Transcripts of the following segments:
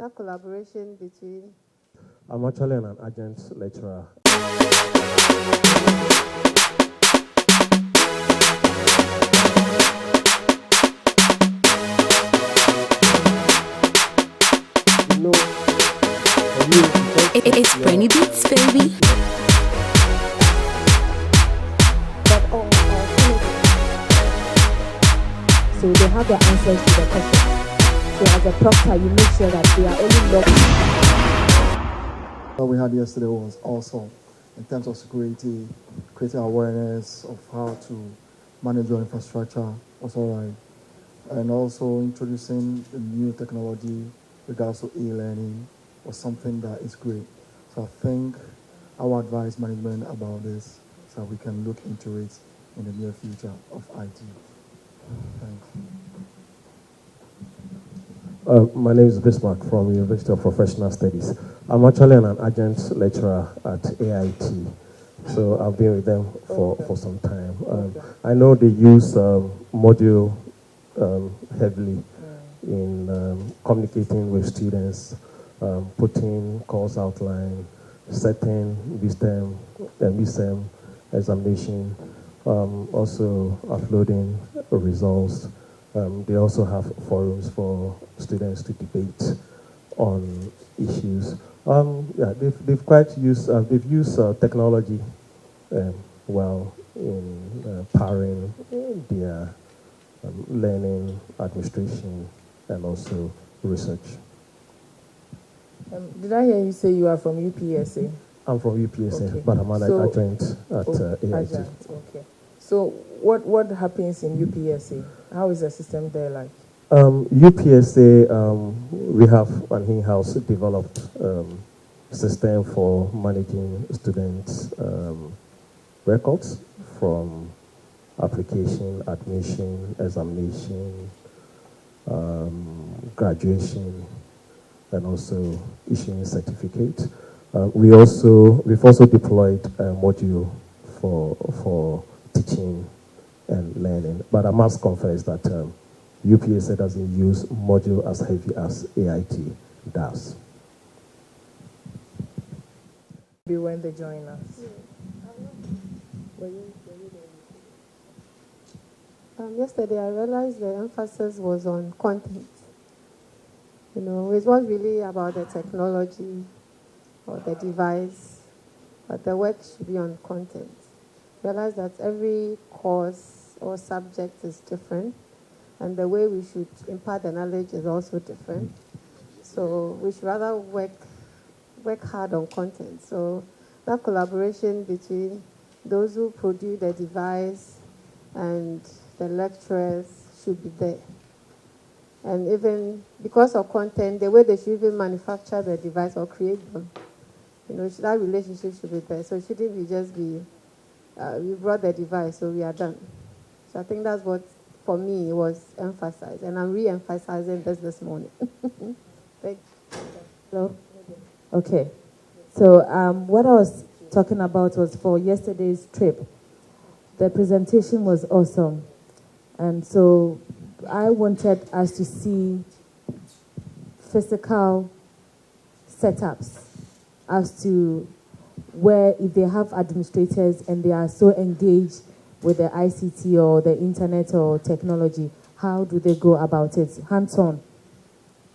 that collaboration between... I'm actually an adjunct lecturer. It's Brainy Beats, baby. So they have the answers to the questions. So as a proctor, you make sure that they are only locked. What we had yesterday was awesome in terms of security, creating awareness of how to manage your infrastructure was all right. And also introducing the new technology regards to e-learning was something that is great. So I think I will advise management about this so we can look into it in the near future of IT. Thanks. My name is Bismarck from University of Professional Studies. I'm actually an adjunct lecturer at AIT, so I've been with them for some time. I know they use module heavily in communicating with students, putting course outline, setting midterm examination, also uploading results. They also have forums for students to debate on issues. They've used technology well in powering their learning, administration, and also research. Did I hear you say you are from UPSA? I'm from UPSA, okay. but I'm an adjunct at AIT. Adjunct, okay. So what happens in UPSA? How is the system there like? UPSA, we have an in-house developed system for managing students' records from application, admission, examination, graduation, and also issuing certificate. We've also deployed a module for teaching and learning. But I must confess that UPSA doesn't use module as heavy as AIT does. When they join us. Yesterday I realized the emphasis was on content. You know, it wasn't really about the technology or the device, but the work should be on content. Realize that every course or subject is different, and the way we should impart the knowledge is also different. So we should rather work hard on content. So that collaboration between those who produce the device and the lecturers should be there. And even because of content, the way they should even manufacture the device or create them, you know, that relationship should be there. So it shouldn't be just be, we brought the device, so we are done. So I think that's what, for me, was emphasized. And I'm re-emphasizing this morning. Thank you. Hello? Okay. So what I was talking about was for yesterday's trip. The presentation was awesome. And so I wanted us to see physical setups as to where, if they have administrators and they are so engaged with the ICT or the internet or technology, how do they go about it? Hands-on.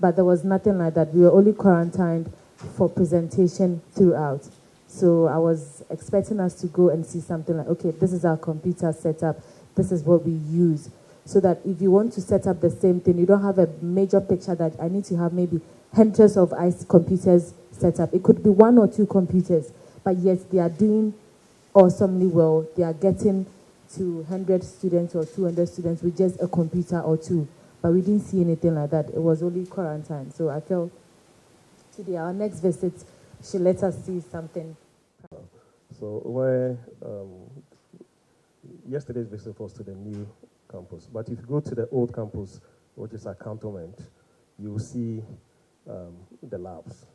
But there was nothing like that. We were only quarantined for presentation throughout. So I was expecting us to go and see something like, okay, this is our computer setup. This is what we use. So that if you want to set up the same thing, you don't have a major picture that I need to have maybe hundreds of computers set up. It could be 1 or 2 computers, but yet they are doing awesomely well. They are getting to 100 students or 200 students with just a computer or 2. But we didn't see anything like that. It was only quarantine. So I felt today, our next visit, she let us see something. So where yesterday's visit was to the new campus. But if you go to the old campus, which is a cantonment, you will see the labs.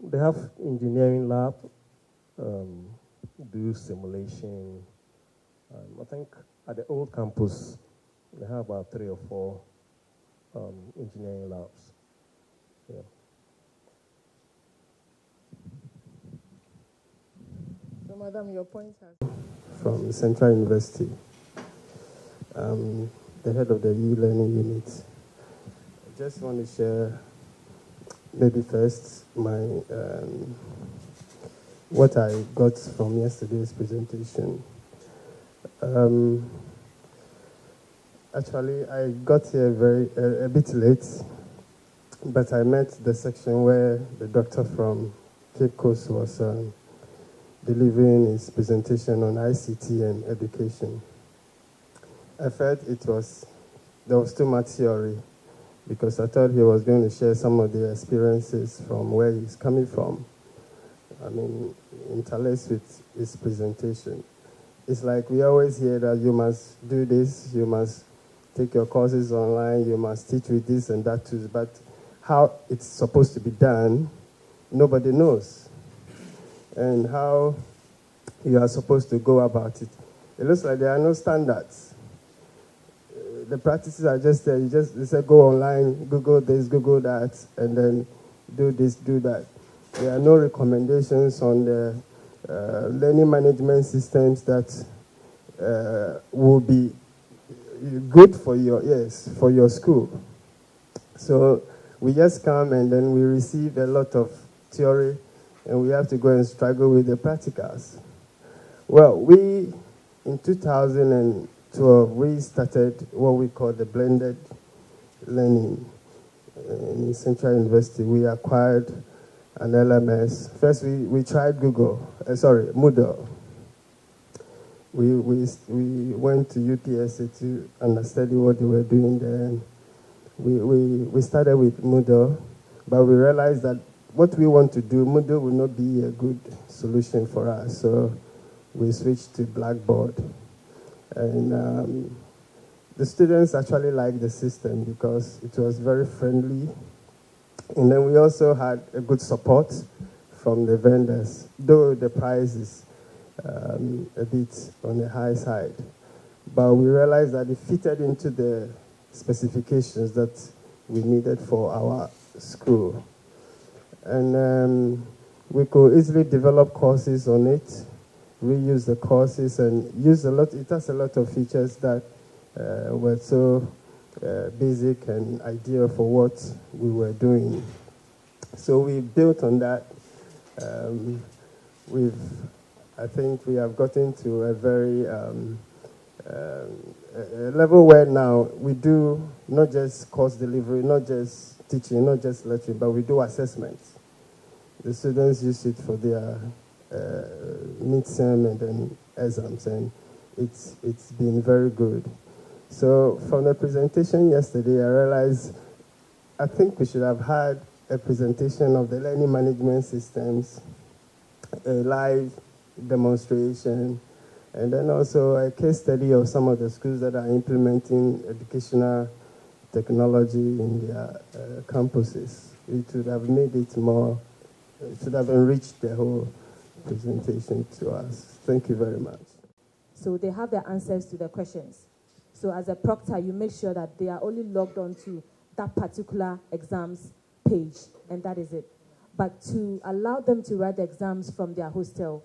They have engineering lab, um, do simulation. I think at the old campus, they have about 3 or 4 engineering labs. Yeah. So, Madam, your point has... From Central University, the head of the e-learning unit. I just want to share maybe first my what I got from yesterday's presentation. Actually, I got here a bit late, but I met the section where the doctor from Cape Coast was delivering his presentation on ICT and education. I felt there was too much theory, because I thought he was going to share some of the experiences from where he's coming from. I mean, interlaced with his presentation. It's like we always hear that you must do this, you must take your courses online, you must teach with this and that too, but how it's supposed to be done, nobody knows. And how you are supposed to go about it. It looks like there are no standards. The practices are just there. They say go online, Google this, Google that, and then do this, do that. There are no recommendations on the learning management systems that will be good for your school. So we just come and then we receive a lot of theory, and we have to go and struggle with the practicals. Well, in 2012, we started what we call the blended learning. In Central University, we acquired an LMS. First, we tried Moodle. We went to UPSA to understand what they were doing there. And we started with Moodle, but we realized that what we want to do, Moodle will not be a good solution for us. So we switched to Blackboard. And the students actually liked the system because it was very friendly. And then we also had a good support from the vendors, though the price is a bit on the high side. But we realized that it fitted into the specifications that we needed for our school. And we could easily develop courses on it, reuse the courses, and use it has a lot of features that were so basic and ideal for what we were doing. So we built on that. I think we have gotten to a very a level where now we do not just course delivery, not just teaching, not just lecturing, but we do assessments. The students use it for their midterm and then exams, and it's been very good. So from the presentation yesterday, I realized I think we should have had a presentation of the learning management systems, a live demonstration, and then also a case study of some of the schools that are implementing educational technology in their campuses. It would have made it more, it should have enriched the whole presentation to us. Thank you very much. So they have the answers to the questions. So as a proctor, you make sure that they are only logged on to that particular exams page, and that is it. But to allow them to write the exams from their hostel,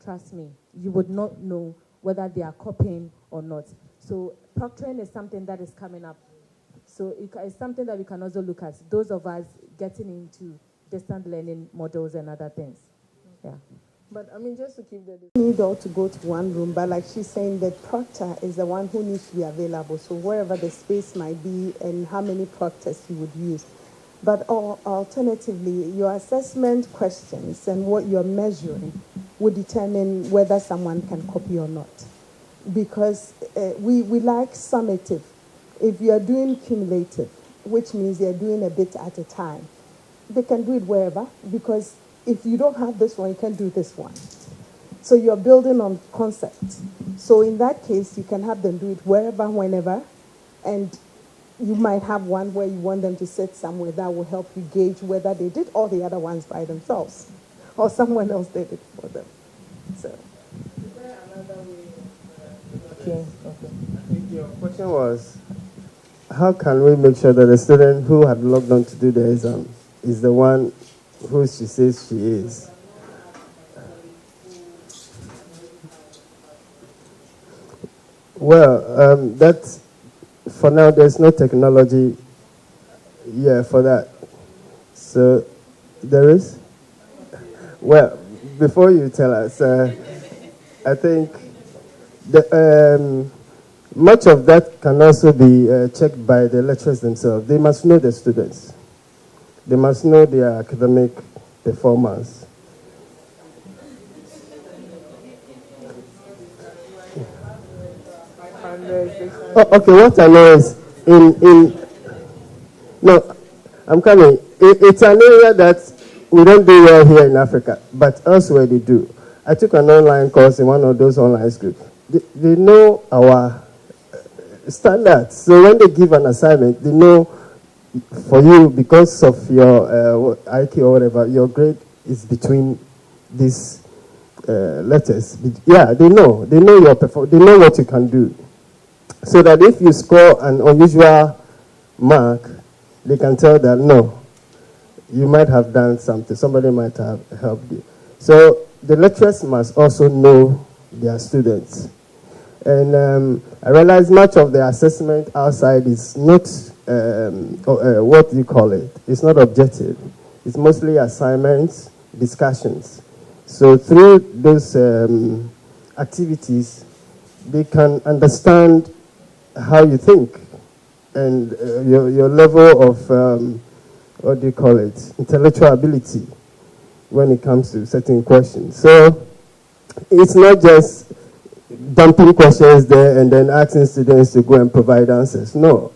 trust me, you would not know whether they are copying or not. So proctoring is something that is coming up. So it's something that we can also look at, those of us getting into distant learning models and other things. Yeah. But I mean, just to keep the... Need all to go to one room, but like she's saying, the proctor is the one who needs to be available. So wherever the space might be and how many proctors you would use. But alternatively, your assessment questions and what you're measuring would determine whether someone can copy or not. Because we like summative. If you're doing cumulative, which means you're doing a bit at a time, they can do it wherever, because if you don't have this one, you can do this one. So you're building on concept. So in that case, you can have them do it wherever, whenever, and you might have one where you want them to sit somewhere that will help you gauge whether they did all the other ones by themselves or someone else did it for them. So. Okay. I think your question was, how can we make sure that the student who had logged on to do the exam is the one who she says she is? Well, that for now there's no technology, for that. So there is. Well, before you tell us, I think much of that can also be checked by the lecturers themselves. They must know the students. They must know their academic performance. Okay, what I know is no, I'm coming. It's an area that we don't do well here in Africa, but elsewhere they do. I took an online course in one of those online schools. They know our standards. So when they give an assignment, they know for you, because of your IQ or whatever, your grade is between these letters. Yeah, they know. They know your they know what you can do. So that if you score an unusual mark, they can tell that, no, you might have done something. Somebody might have helped you. So the lecturers must also know their students. And I realize much of the assessment outside is not, what do you call it? It's not objective. It's mostly assignments, discussions. So through those activities, they can understand how you think and your level of, what do you call it, intellectual ability when it comes to certain questions. So it's not just dumping questions there and then asking students to go and provide answers. No.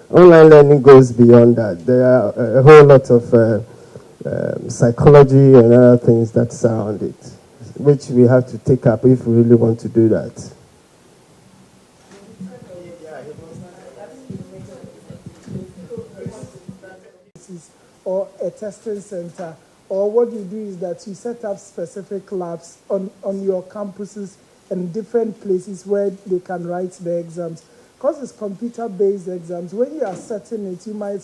Online learning goes beyond that. There are a whole lot of psychology and other things that surround it, which we have to take up if we really want to do that. Or a testing center, or what you do is that you set up specific labs on your campuses and different places where they can write the exams. Because it's computer-based exams, when you are setting it, you might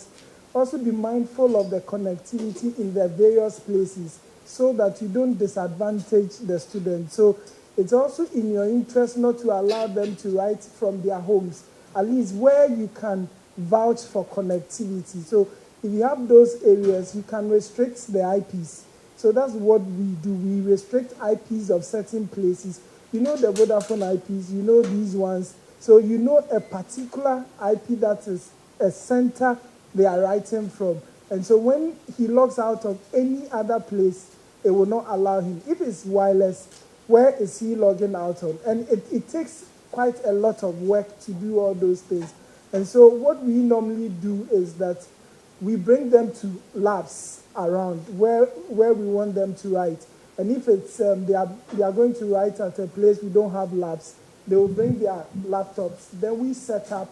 also be mindful of the connectivity in the various places so that you don't disadvantage the students. So it's also in your interest not to allow them to write from their homes, at least where you can vouch for connectivity. So if you have those areas, you can restrict the IPs. So that's what we do. We restrict IPs of certain places. You know the Vodafone IPs, you know these ones. So you know a particular IP that is a center they are writing from. And so when he logs out of any other place, it will not allow him. If it's wireless, where is he logging out on? And it takes quite a lot of work to do all those things. And so what we normally do is that we bring them to labs around where we want them to write. And if it's they are going to write at a place we don't have labs, they will bring their laptops. Then we set up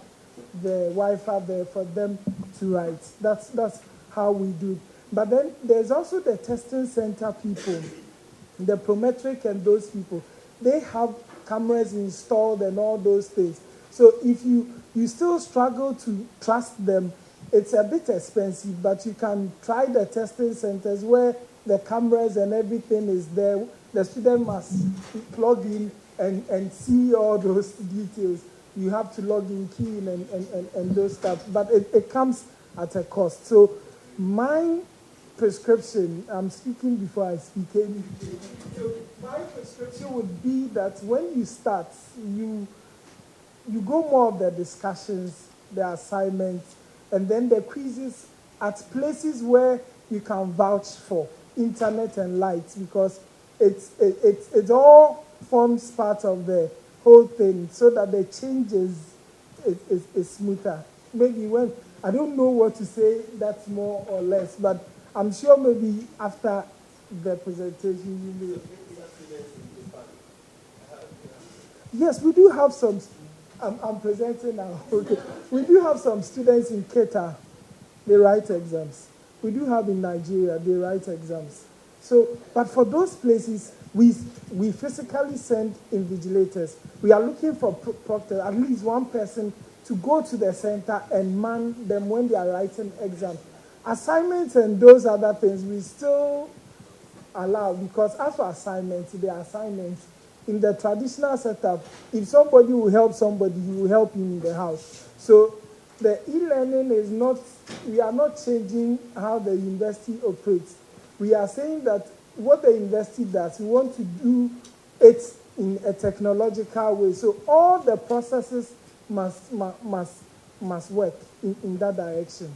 the Wi-Fi there for them to write. That's how we do it. But then there's also the testing center people, the Prometric and those people. They have cameras installed and all those things. So if you still struggle to trust them, it's a bit expensive, but you can try the testing centers where the cameras and everything is there. The student must plug in and see all those details. You have to log in, key in, and those stuff. But it comes at a cost. So my prescription, I'm speaking before I speak anything. So my prescription would be that when you start, you go more of the discussions, the assignments, and then the quizzes at places where you can vouch for, internet and lights, because it all forms part of the whole thing, so that the changes is smoother. Maybe when, I don't know what to say, that's more or less, but I'm sure maybe after the presentation you may. Yes, we do have some. I'm presenting now. Okay. We do have some students in Qatar, they write exams. We do have in Nigeria, they write exams. So, but for those places, we physically send invigilators. We are looking for proctor, at least one person to go to the center and man them when they are writing exams. Assignments and those other things, we still allow, because as for assignments, they are assignments. In the traditional setup, if somebody will help somebody, you will help him in the house. So the e-learning is not, we are not changing how the university operates. We are saying that what the university does, we want to do it in a technological way. So all the processes must work in that direction.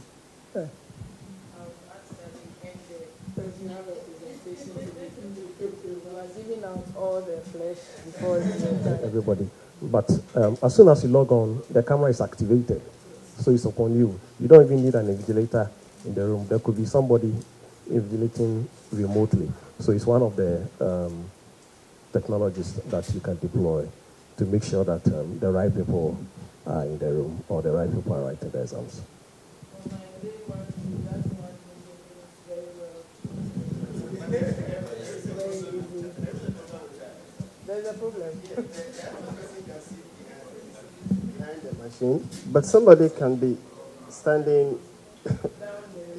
Yeah. Because you have a presentation to do. You are giving out all the flesh before it's your time. Everybody. But as soon as you log on, the camera is activated. So it's upon you. You don't even need an invigilator in the room. There could be somebody invigilating remotely. So it's one of the technologies that you can deploy to make sure that the right people are in the room or the right people are writing the exams. There's a problem. Behind the machine, but somebody can be standing,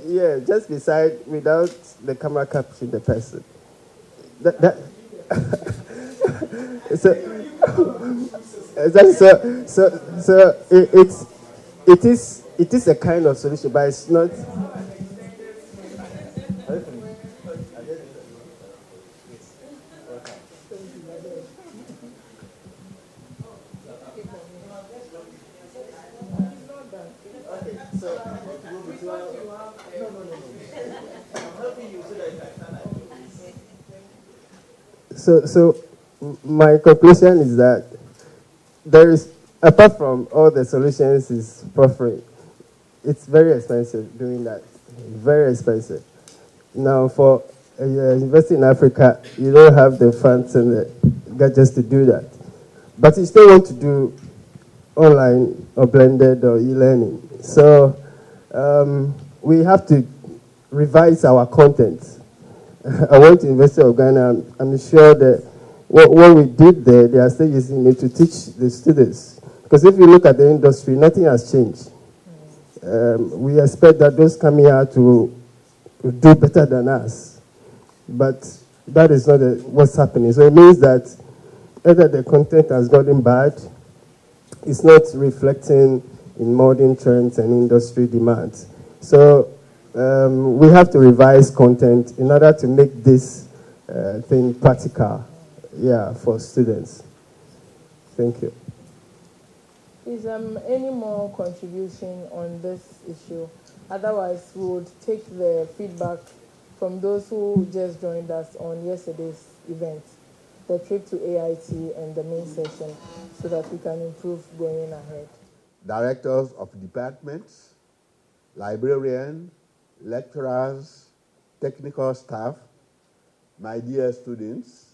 yeah, just beside without the camera capturing the person. It is a kind of solution, but it's not. So my conclusion is that there is, apart from all the solutions is for free, it's very expensive doing that. Very expensive. Now, for a university in Africa, you don't have the funds and the gadgets to do that. But you still want to do online or blended or e-learning. So we have to revise our content. I went to University of Ghana. I'm sure that what we did there, they are still using it to teach the students. Because if you look at the industry, nothing has changed. We expect that those coming out to do better than us. But that is not what's happening. So it means that either the content has gotten bad, it's not reflecting in modern trends and industry demands. So we have to revise content in order to make this thing practical, for students. Thank you. Is any more contribution on this issue? Otherwise, we would take the feedback from those who just joined us on yesterday's event, the trip to AIT and the main session, so that we can improve going ahead. Directors of departments, librarians, lecturers, technical staff, my dear students,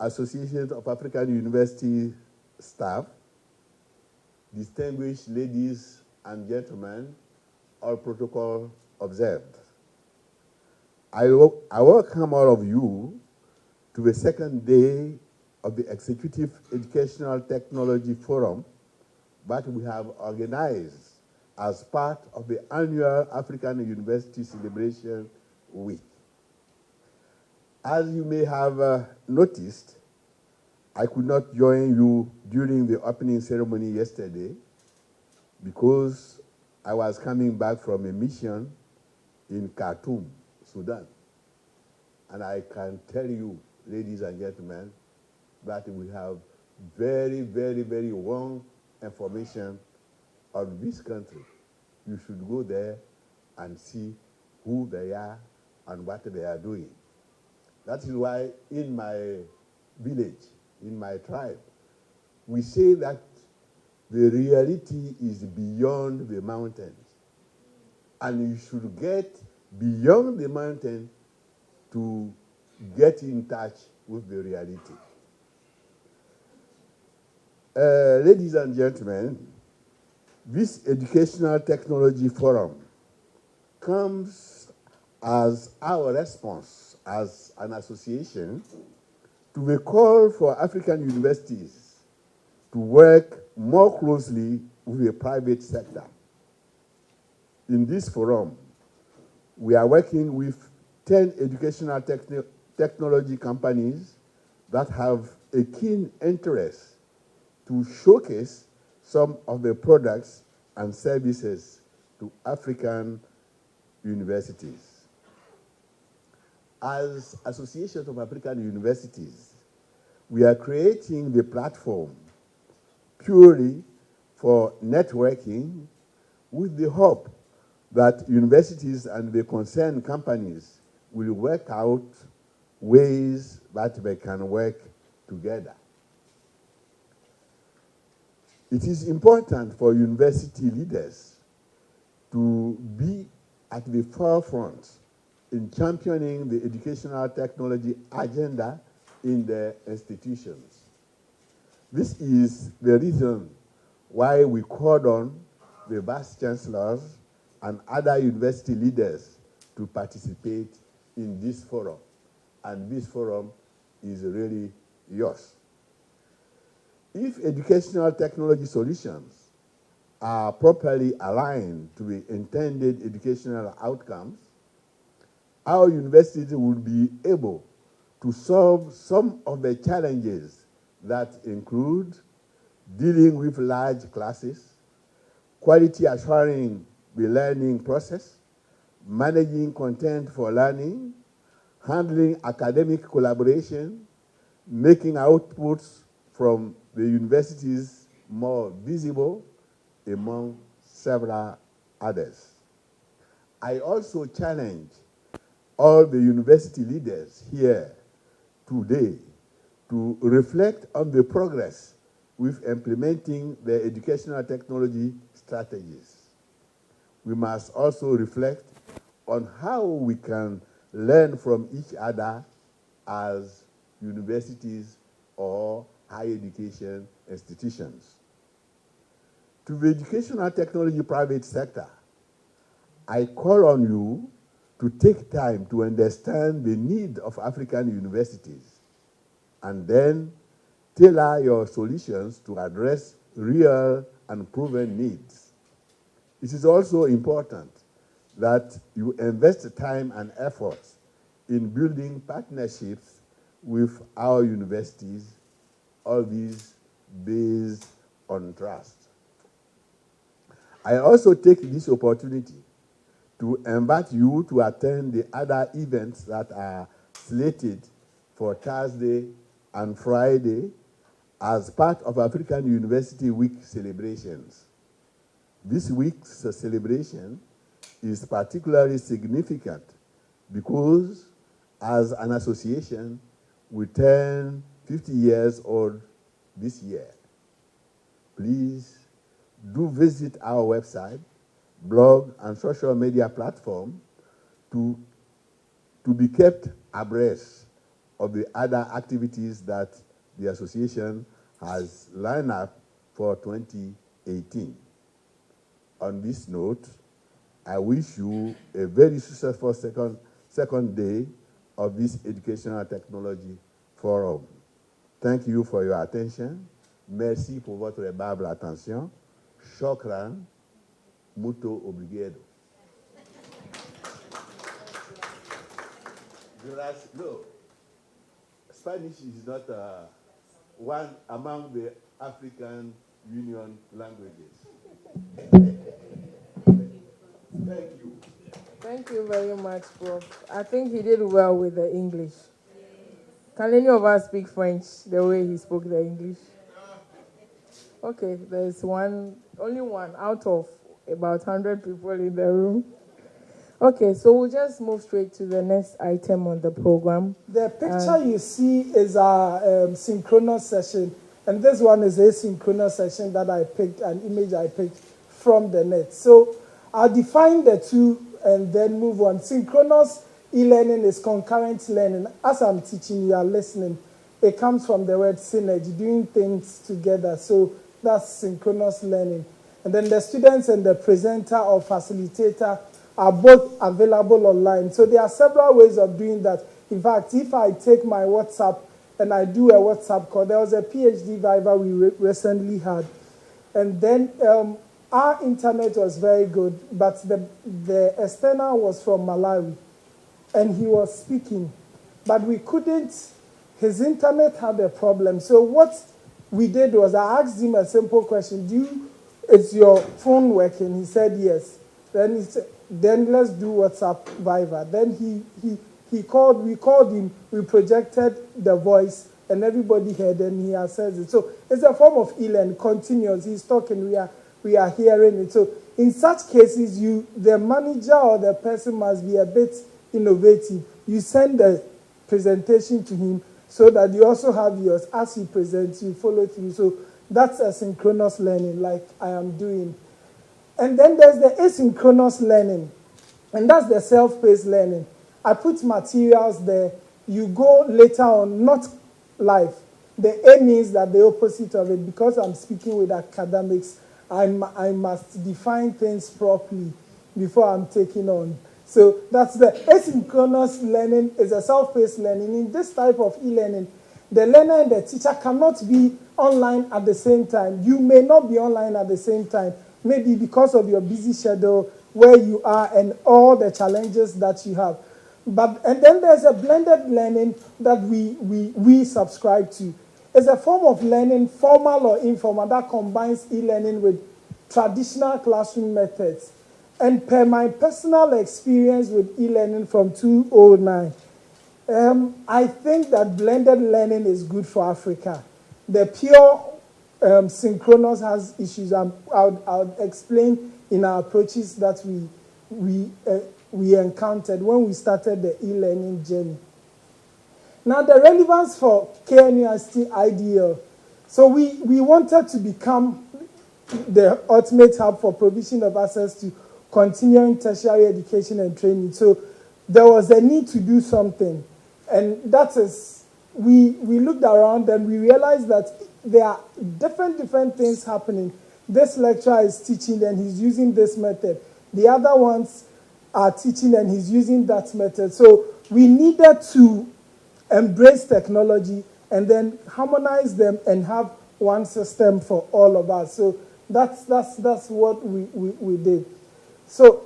Association of African University staff, distinguished ladies and gentlemen, all protocol observed. I welcome all of you to the second day of the Executive Educational Technology Forum that we have organized as part of the annual African University Celebration Week. As you may have noticed, I could not join you during the opening ceremony yesterday because I was coming back from a mission in Khartoum, Sudan. And I can tell you, ladies and gentlemen, that we have very, very, very wrong information on this country. You should go there and see who they are and what they are doing. That is why in my village, in my tribe, we say that the reality is beyond the mountains. And you should get beyond the mountain to get in touch with the reality. Ladies and gentlemen, this Educational Technology Forum comes as our response as an association to the call for African universities to work more closely with the private sector. In this forum, we are working with 10 educational technology companies that have a keen interest to showcase some of the products and services to African universities. As Association of African Universities, we are creating the platform purely for networking with the hope that universities and the concerned companies will work out ways that they can work together. It is important for university leaders to be at the forefront in championing the educational technology agenda in their institutions. This is the reason why we called on the vice chancellors and other university leaders to participate in this forum. And this forum is really yours. If educational technology solutions are properly aligned to the intended educational outcomes, our universities will be able to solve some of the challenges that include dealing with large classes, quality assuring the learning process, managing content for learning, handling academic collaboration, making outputs from the universities more visible, among several others. I also challenge all the university leaders here today to reflect on the progress with implementing the educational technology strategies. We must also reflect on how we can learn from each other as universities or higher education institutions. To the educational technology private sector, I call on you to take time to understand the need of African universities and then tailor your solutions to address real and proven needs. It is also important that you invest time and effort in building partnerships with our universities, all these based on trust. I also take this opportunity to invite you to attend the other events that are slated for Thursday and Friday as part of African University Week celebrations. This week's celebration is particularly significant because as an association, we turn 50 years old this year. Please do visit our website, blog, and social media platform to be kept abreast of the other activities that the association has lined up for 2018. On this note, I wish you a very successful second day of this Educational Technology Forum. Thank you for your attention. Merci pour votre aimable attention. Shukran. Muito obrigado. No, Spanish is not one among the African Union languages. Thank you. Thank you very much, Prof. I think he did well with the English. Can any of us speak French the way he spoke the English? Okay, there's only one out of about 100 people in the room. Okay, so we'll just move straight to the next item on the program. The picture you see is our synchronous session, and this one is a synchronous session that I picked, an image I picked from the net. So I'll define the two and then move on. Synchronous e-learning is concurrent learning. As I'm teaching, you are listening. it comes from the word synergy, doing things together. So that's synchronous learning. And then the students and the presenter or facilitator are both available online. So there are several ways of doing that. In fact, if I take my WhatsApp and I do a WhatsApp call, there was a PhD Viva we recently had. And then our internet was very good, but the external was from Malawi. And he was speaking, but we couldn't, his internet had a problem. So what we did was I asked him a simple question, is your phone working? He said yes. Then he said, then let's do WhatsApp Viva. Then we called him, we projected the voice, and everybody heard, and he assessed it. So it's a form of e-learning, continuous. He's talking, we are hearing it. So in such cases, the manager or the person must be a bit innovative. You send the presentation to him so that you also have yours. As he presents, you follow through. So that's asynchronous learning, like I am doing. And then there's the asynchronous learning, and that's the self-paced learning. I put materials there. You go later on, not live. The A means that the opposite of it, because I'm speaking with academics, I must define things properly before I'm taking on. So that's the asynchronous learning, is a self-paced learning. In this type of e-learning, the learner and the teacher cannot be online at the same time. You may not be online at the same time, maybe because of your busy schedule, where you are, and all the challenges that you have. And then there's a blended learning that we subscribe to. It's a form of learning, formal or informal, that combines e-learning with traditional classroom methods. And per my personal experience with e-learning from 2009, I think that blended learning is good for Africa. The pure synchronous has issues. I'll explain in our approaches that we encountered when we started the e-learning journey. Now, the relevance for KNUST IDL. So we wanted to become the ultimate hub for provision of access to continuing tertiary education and training. So there was a need to do something. And that is, we looked around and we realized that there are different things happening. This lecturer is teaching and he's using this method. The other ones are teaching and he's using that method. So we needed to embrace technology and then harmonize them and have one system for all of us. So that's what we did. So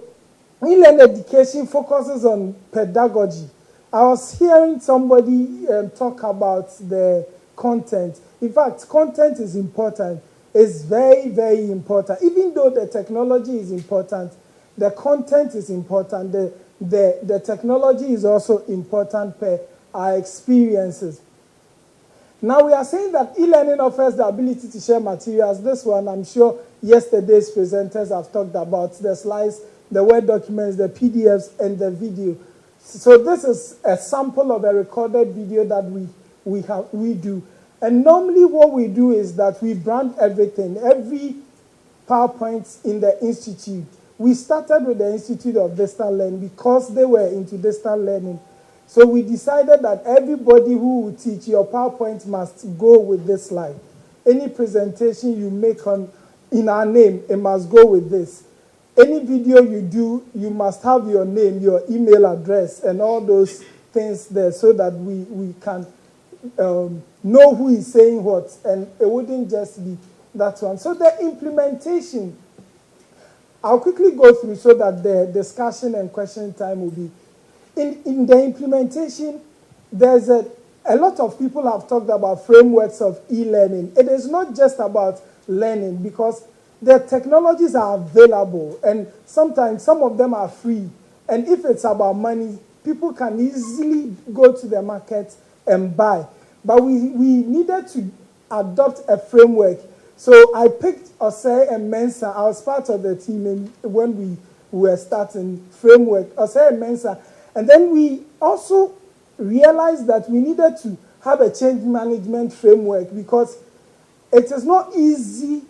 e-learning education focuses on pedagogy. I was hearing somebody talk about the content. In fact, content is important. It's very, very important. Even though the technology is important, the content is important. The technology is also important per our experiences. Now, we are saying that e-learning offers the ability to share materials. This one, I'm sure yesterday's presenters have talked about the slides, the Word documents, the PDFs, and the video. So this is a sample of a recorded video that we do. And normally what we do is that we brand everything, every PowerPoint in the institute. We started with the Institute of Distant Learning because they were into distant learning. So we decided that everybody who will teach, your PowerPoint must go with this slide. Any presentation you make in our name, it must go with this. Any video you do, you must have your name, your email address, and all those things there so that we can know who is saying what, and it wouldn't just be that one. So the implementation, I'll quickly go through so that the discussion and question time will be. In the implementation, there's a lot of people have talked about frameworks of e-learning. It is not just about learning because the technologies are available and sometimes some of them are free. And if it's about money, people can easily go to the market and buy. But we needed to adopt a framework. So I picked Osei and Mensa. I was part of the team when we were starting framework, Osei and Mensa. And then we also realized that we needed to have a change management framework because it is not easy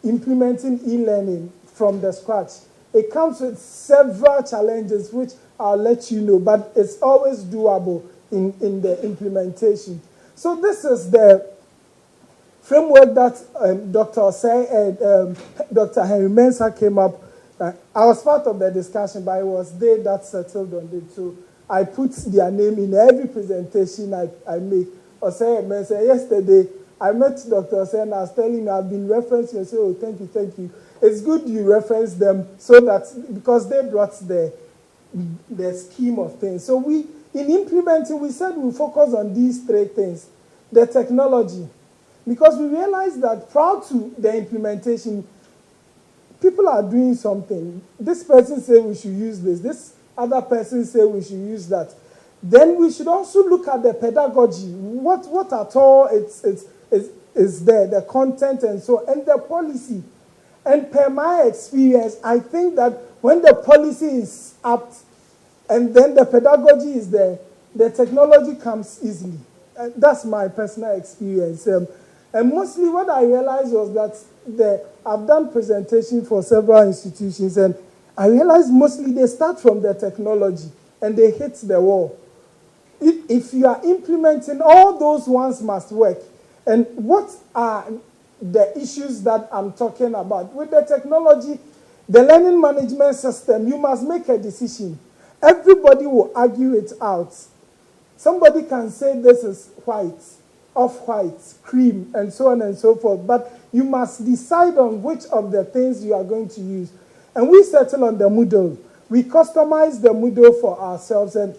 implementing e-learning from the scratch. It comes with several challenges, which I'll let you know, but it's always doable in the implementation. So this is the framework that Dr. Say and Dr. Henry Mensah came up. I was part of the discussion, but it was they that settled on it. So I put their name in every presentation I make. Osei and Mensah, yesterday, I met Dr. Osei and I was telling him I've been referencing. I said, oh, thank you. It's good you reference them so that, because they brought the scheme of things. So in implementing, we said we focus on these three things. The technology, because we realized that prior to the implementation, people are doing something. This person said we should use this. This other person said we should use that. Then we should also look at the pedagogy. What at all is there, the content and so, and the policy. And per my experience, I think that when the policy is apt and then the pedagogy is there, the technology comes easily. That's my personal experience. And mostly what I realized was that I've done presentations for several institutions, and I realized mostly they start from the technology and they hit the wall. If you are implementing, all those ones must work. And what are the issues that I'm talking about? With the technology, the learning management system, you must make a decision. Everybody will argue it out. Somebody can say this is white, off-white, cream, and so on and so forth. But you must decide on which of the things you are going to use. And we settle on the Moodle. We customize the Moodle for ourselves, and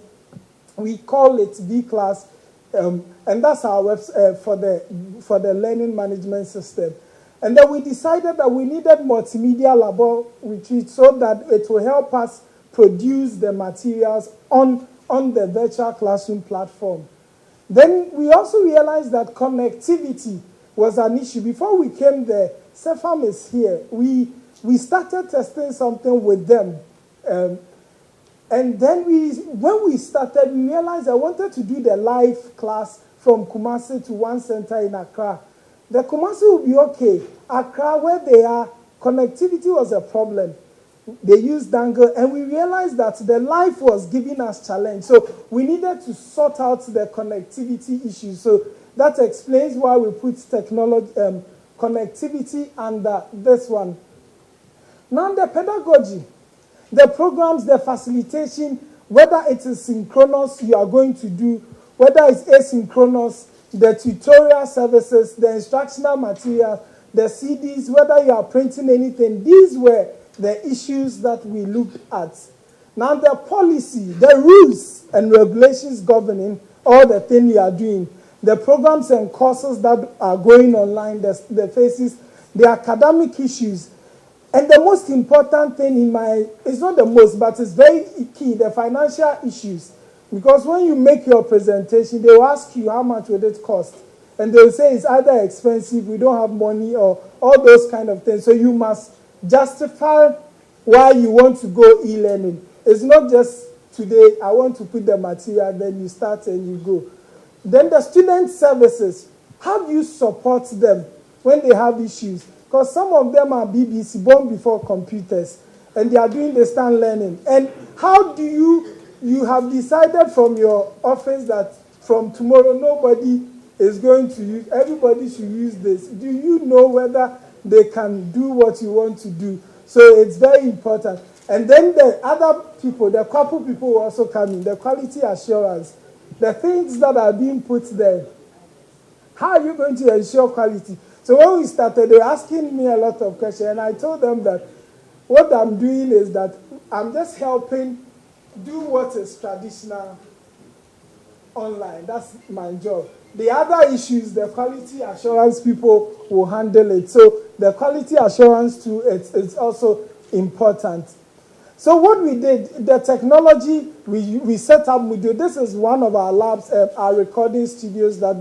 we call it V-Class. And that's our website for the learning management system. And then we decided that we needed multimedia laboratory so that it will help us produce the materials on the virtual classroom platform. Then we also realized that connectivity was an issue. Before we came there, Cepham is here. We started testing something with them. And then when we started, we realized I wanted to do the live class from Kumasi to one center in Accra. The Kumasi will be okay. Accra, where they are, connectivity was a problem. They used dangle, and we realized that the live was giving us challenge. So we needed to sort out the connectivity issues. So that explains why we put technology, connectivity under this one. Now the pedagogy. The programs, the facilitation, whether it is synchronous you are going to do, whether it's asynchronous, the tutorial services, the instructional material, the CDs, whether you are printing anything, these were the issues that we looked at. Now the policy, the rules and regulations governing all the things you are doing, the programs and courses that are going online, the phases, the academic issues. And the most important thing it's not the most, but it's very key, the financial issues. Because when you make your presentation, they will ask you how much would it cost. And they will say it's either expensive, we don't have money, or all those kind of things. So you must justify why you want to go e-learning. It's not just today, I want to put the material, then you start and you go. Then the student services, how do you support them when they have issues? Because some of them are BBC, born before computers, and they are doing distance learning. And how do you have decided from your office that from tomorrow nobody is going to use, everybody should use this. Do you know whether they can do what you want to do? So it's very important. And then the other people, the couple people will also come in, the quality assurance, the things that are being put there. How are you going to ensure quality? So when we started, they were asking me a lot of questions, and I told them that what I'm doing is that I'm just helping do what is traditional online. That's my job. The other issues, the quality assurance people will handle it. So the quality assurance too, it's also important. So what we did, the technology, we set up, this is one of our labs, our recording studios that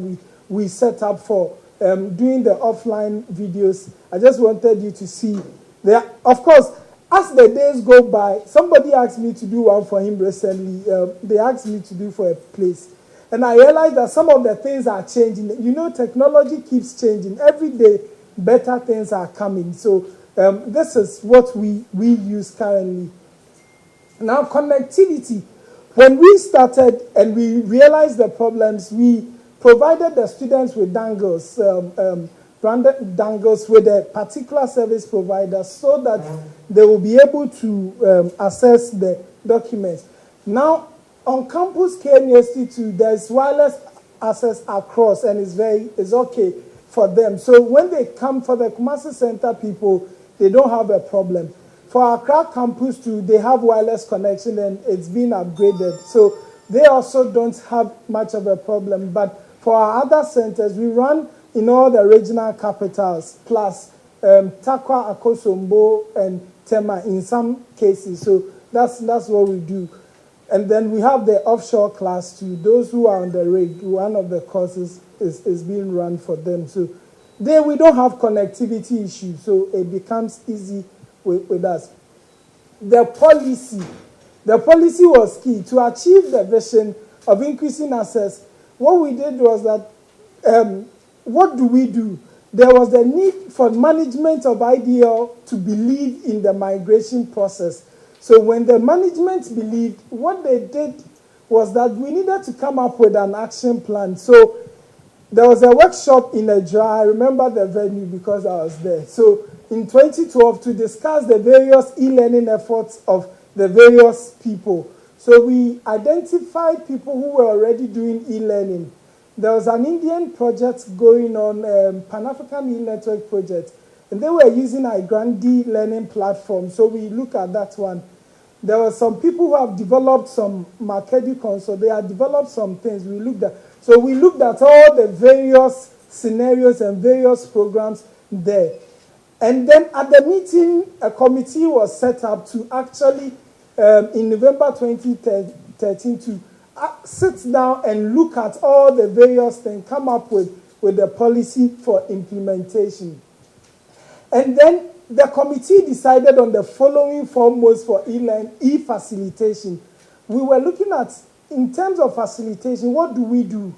we set up for doing the offline videos. I just wanted you to see. Of course, as the days go by, somebody asked me to do one for him recently. They asked me to do for a place. And I realized that some of the things are changing. You know, technology keeps changing. Every day, better things are coming. So this is what we use currently. Now, connectivity. When we started and we realized the problems, we provided the students with dangles, branded dangles with a particular service provider so that they will be able to access the documents. Now, on campus KNUST2, there's wireless access across, and it's okay for them. So when they come for the Kumasi Center people, they don't have a problem. For Accra campus too, they have wireless connection and it's been upgraded. So they also don't have much of a problem. But for our other centers, we run in all the regional capitals, plus Takwa, Akosombo, and Tema in some cases. So that's what we do. And then we have the offshore class too. Those who are on the rig, one of the courses is being run for them. So there we don't have connectivity issues, so it becomes easy with us. The policy was key. To achieve the vision of increasing access, what we did was that, what do we do? There was the need for management of IDL to believe in the migration process. So when the management believed, what they did was that we needed to come up with an action plan. So there was a workshop in Ajah. I remember the venue because I was there. So in 2012, to discuss the various e-learning efforts of the various people. So we identified people who were already doing e-learning. There was an Indian project going on, Pan-African e-network project, and they were using iGrandi learning platform. So we look at that one. There were some people who have developed some Markedicon, so they have developed some things we looked at. So we looked at all the various scenarios and various programs there. And then at the meeting, a committee was set up to actually, in November 2013, to sit down and look at all the various things, come up with the policy for implementation. And then the committee decided on the following foremost for e-facilitation. We were looking at, in terms of facilitation, what do we do?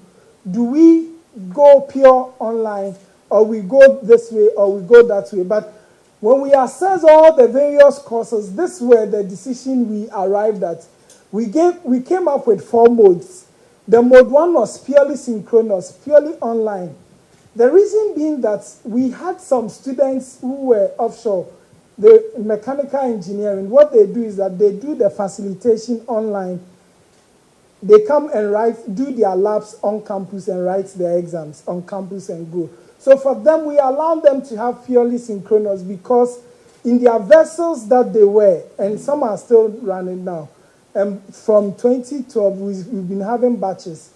Do we go pure online, or we go this way, or we go that way? But when we assess all the various courses, this were the decision we arrived at. We came up with 4 modes. The mode 1 was purely synchronous, purely online. The reason being that we had some students who were offshore, the mechanical engineering. What they do is that they do the facilitation online. They come and do their labs on campus and write their exams on campus and go. So for them, we allow them to have purely synchronous because in their vessels that they were, and some are still running now, from 2012, we've been having batches.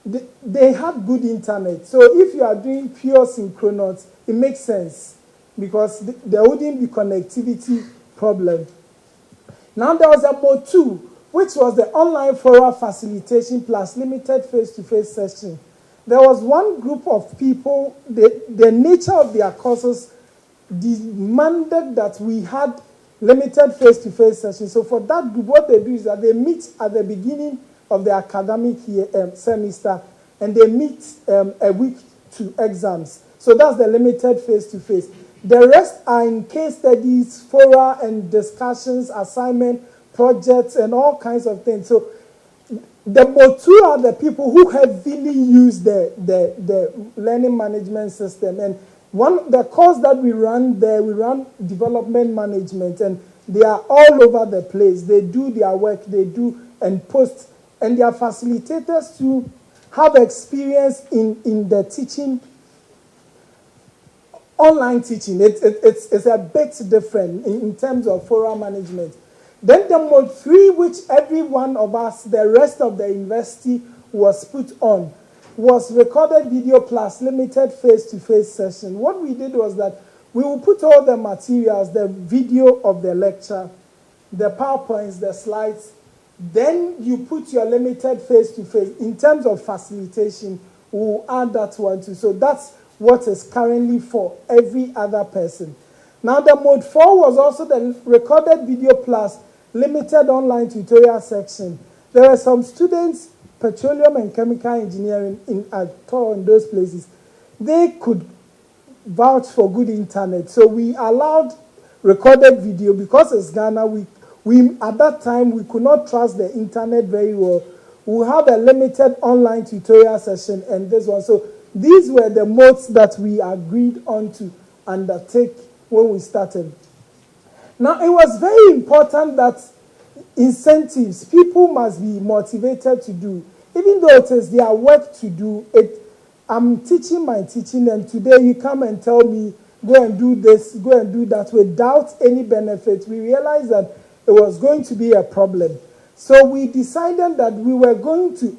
They had good internet. So if you are doing pure synchronous, it makes sense because there wouldn't be connectivity problem. Now there was a mode 2, which was the online forum facilitation plus limited face-to-face session. There was one group of people, the nature of their courses demanded that we had limited face-to-face sessions. So for that group, what they do is that they meet at the beginning of the academic year, semester, and they meet a week to exams. So that's the limited face-to-face. The rest are in case studies, fora and discussions, assignment, projects, and all kinds of things. So the mode 2 are the people who heavily use the learning management system. And the course that we run there, we run development management, and they are all over the place. They do their work, they do and post, and their facilitators to have experience in the teaching, online teaching. It's a bit different in terms of forum management. Then the mode 3, which every one of us, the rest of the university was put on, was recorded video plus limited face-to-face session. What we did was that we will put all the materials, the video of the lecture, the PowerPoints, the slides, then you put your limited face-to-face. In terms of facilitation, we'll add that one too. So that's what is currently for every other person. Now the mode 4 was also the recorded video plus limited online tutorial section. There were some students, petroleum and chemical engineering at those places. They could vouch for good internet. So we allowed recorded video because it's Ghana. We at that time, we could not trust the internet very well. We'll have a limited online tutorial session and this one. So these were the modes that we agreed on to undertake when we started. Now, it was very important that incentives, people must be motivated to do. Even though it is their work to do it, I'm teaching my teaching, and today you come and tell me, go and do this, go and do that, without any benefit. We realized that it was going to be a problem. So we decided that we were going to,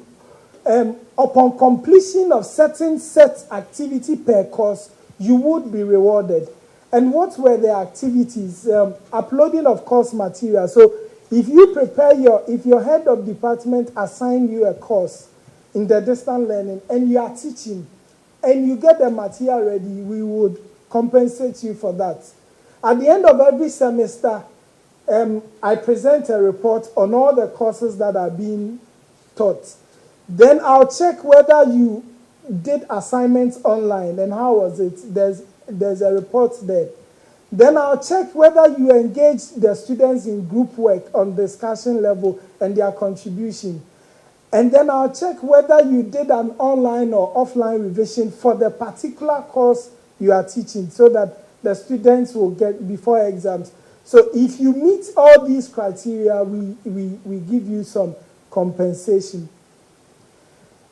upon completion of certain set activity per course, you would be rewarded. And what were the activities? Uploading of course material. So if you prepare if your head of department assign you a course in the distance learning and you are teaching and you get the material ready, we would compensate you for that. At the end of every semester, I present a report on all the courses that are being taught. Then I'll check whether you did assignments online and how was it. There's a report there. Then I'll check whether you engage the students in group work on discussion level and their contribution. And then I'll check whether you did an online or offline revision for the particular course you are teaching so that the students will get before exams. So if you meet all these criteria, we give you some compensation.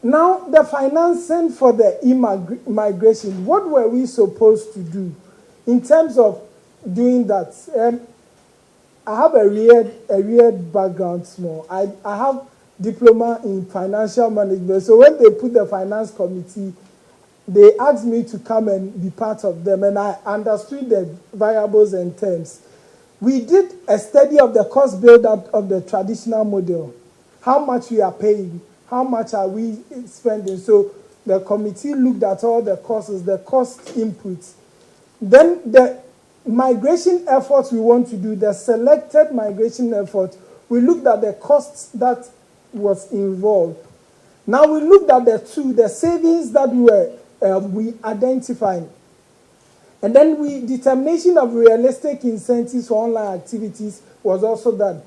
Now, the financing for the immigration, what were we supposed to do in terms of doing that? I have a weird background small. I have diploma in financial management. So when they put the finance committee, they asked me to come and be part of them, and I understood the variables and terms. We did a study of the cost build-up of the traditional model, how much we are paying, how much are we spending. So the committee looked at all the costs, the cost inputs. Then the migration efforts we want to do, the selected migration effort, we looked at the costs that was involved. Now we looked at the savings that we identified. And then determination of realistic incentives for online activities was also done.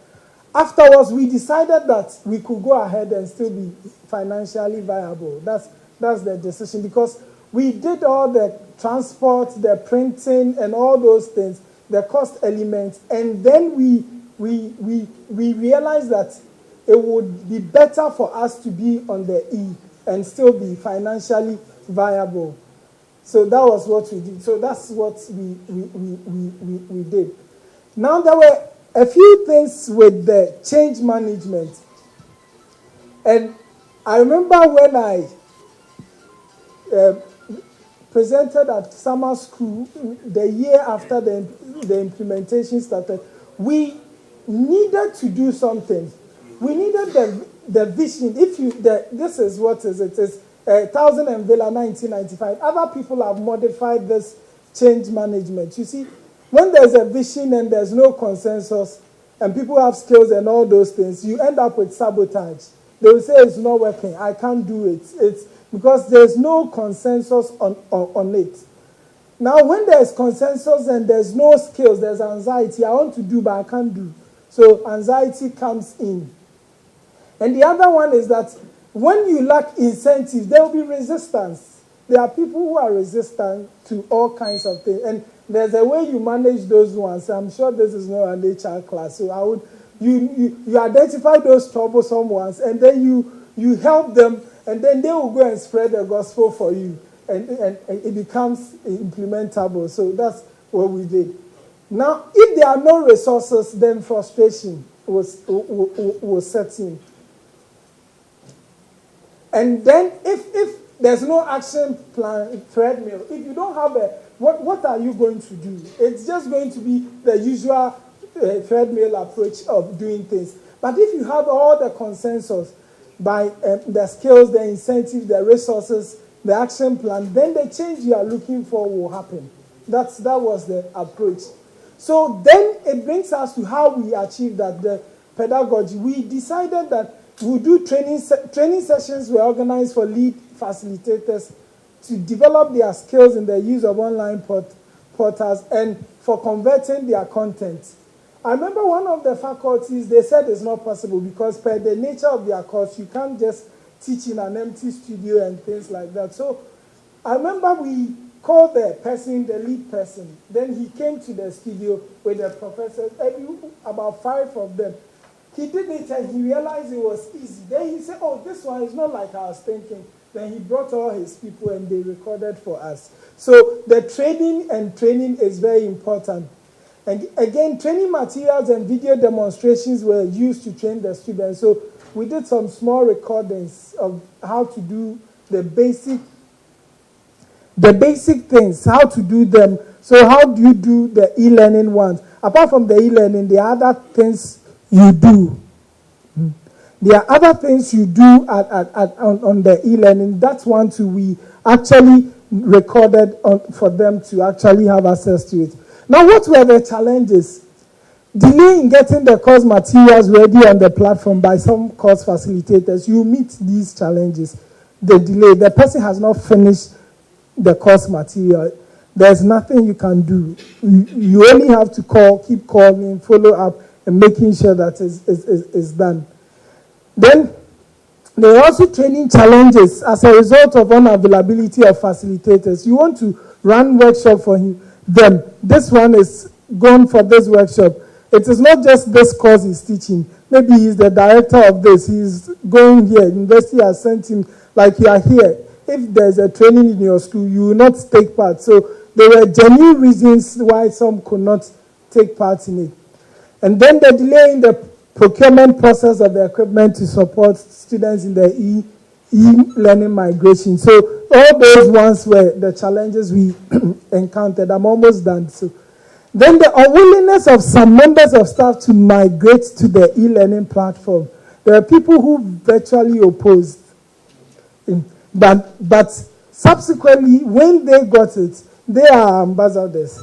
Afterwards, we decided that we could go ahead and still be financially viable. That's the decision, because we did all the transport, the printing, and all those things, the cost elements, and then we realized that it would be better for us to be on the E and still be financially viable. So that was what we did. So that's what we did. Now there were a few things with the change management. And I remember when I presented at summer school, the year after the implementation started, we needed to do something. We needed the vision. This is what is it? It's 1000 and Villa 1995. Other people have modified this change management. You see, when there's a vision and there's no consensus, and people have skills and all those things, you end up with sabotage. They will say it's not working. I can't do it. It's because there's no consensus on it. Now, when there's consensus and there's no skills, there's anxiety. I want to do, but I can't do. So anxiety comes in. And the other one is that when you lack incentives, there will be resistance. There are people who are resistant to all kinds of things. And there's a way you manage those ones. I'm sure this is not an HR class. So you identify those troublesome ones, and then you help them, and then they will go and spread the gospel for you. And it becomes implementable. So that's what we did. Now, if there are no resources, then frustration will set in. And then if there's no action plan, treadmill, if you don't have what are you going to do? It's just going to be the usual treadmill approach of doing things. But if you have all the consensus by the skills, the incentives, the resources, the action plan, then the change you are looking for will happen. That was the approach. So then it brings us to how we achieve that, the pedagogy. We decided that we'll do training sessions were organized for lead facilitators to develop their skills in the use of online portals and for converting their content. I remember one of the faculties, they said it's not possible because per the nature of their course, you can't just teach in an empty studio and things like that. So I remember we called the person, the lead person. Then he came to the studio with the professors, about 5 of them. He did it and he realized it was easy. Then he said, oh, this one is not like I was thinking. Then he brought all his people and they recorded for us. So the training is very important. And again, training materials and video demonstrations were used to train the students. So we did some small recordings of how to do the basic things, how to do them. So how do you do the e-learning ones? Apart from the e-learning, there are other things you do. There are other things you do on the e-learning. That's one too. We actually recorded for them to actually have access to it. Now, what were the challenges? Delay in getting the course materials ready on the platform by some course facilitators. You meet these challenges. The delay, the person has not finished the course material. There's nothing you can do. You only have to keep calling, follow up, and making sure that is done. Then, there are also training challenges as a result of unavailability of facilitators. You want to run workshop for them. This one is gone for this workshop. It is not just this course he's teaching. Maybe he's the director of this. He's going here. University has sent him, like you are here. If there's a training in your school, you will not take part. So there were genuine reasons why some could not take part in it. And then the delay in the procurement process of the equipment to support students in the e-learning migration. So all those ones were the challenges we encountered. I'm almost done. So then the unwillingness of some members of staff to migrate to the e-learning platform. There are people who virtually opposed. But subsequently, when they got it, they are ambassadors.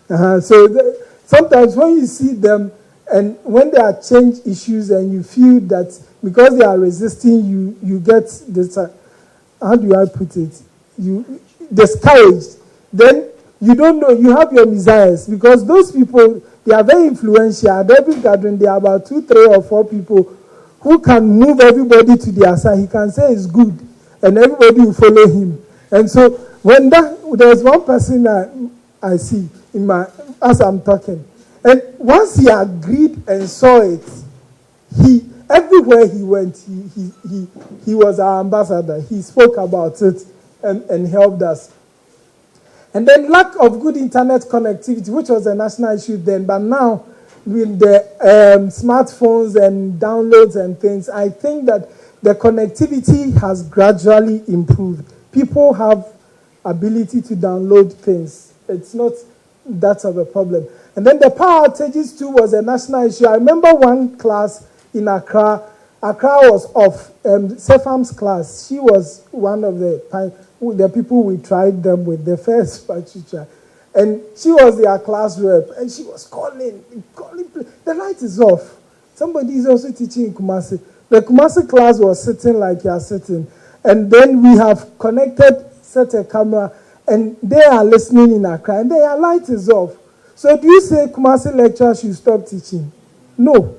So sometimes when you see them, and when there are change issues and you feel that because they are resisting, you get this, how do I put it? You discouraged. Then you don't know, you have your desires because those people, they are very influential. At every gathering, there are about 2, 3, or 4 people who can move everybody to their side. He can say it's good, and everybody will follow him. And so when there's one person I see as I'm talking, and once he agreed and saw it, everywhere he went, he was our ambassador. He spoke about it and helped us. And then lack of good internet connectivity, which was a national issue then, but now with the smartphones and downloads and things, I think that the connectivity has gradually improved. People have ability to download things. It's not that of a problem. And then the power outages too was a national issue. I remember one class in Accra. Accra was off. Sefam's class, she was one of the people we tried them with, the first teacher. And she was their class rep. And she was calling. The light is off. Somebody is also teaching in Kumasi. The Kumasi class was sitting like you are sitting. And then we have set a camera, and they are listening in Accra, and their light is off. So do you say Kumasi lecturer should stop teaching? No.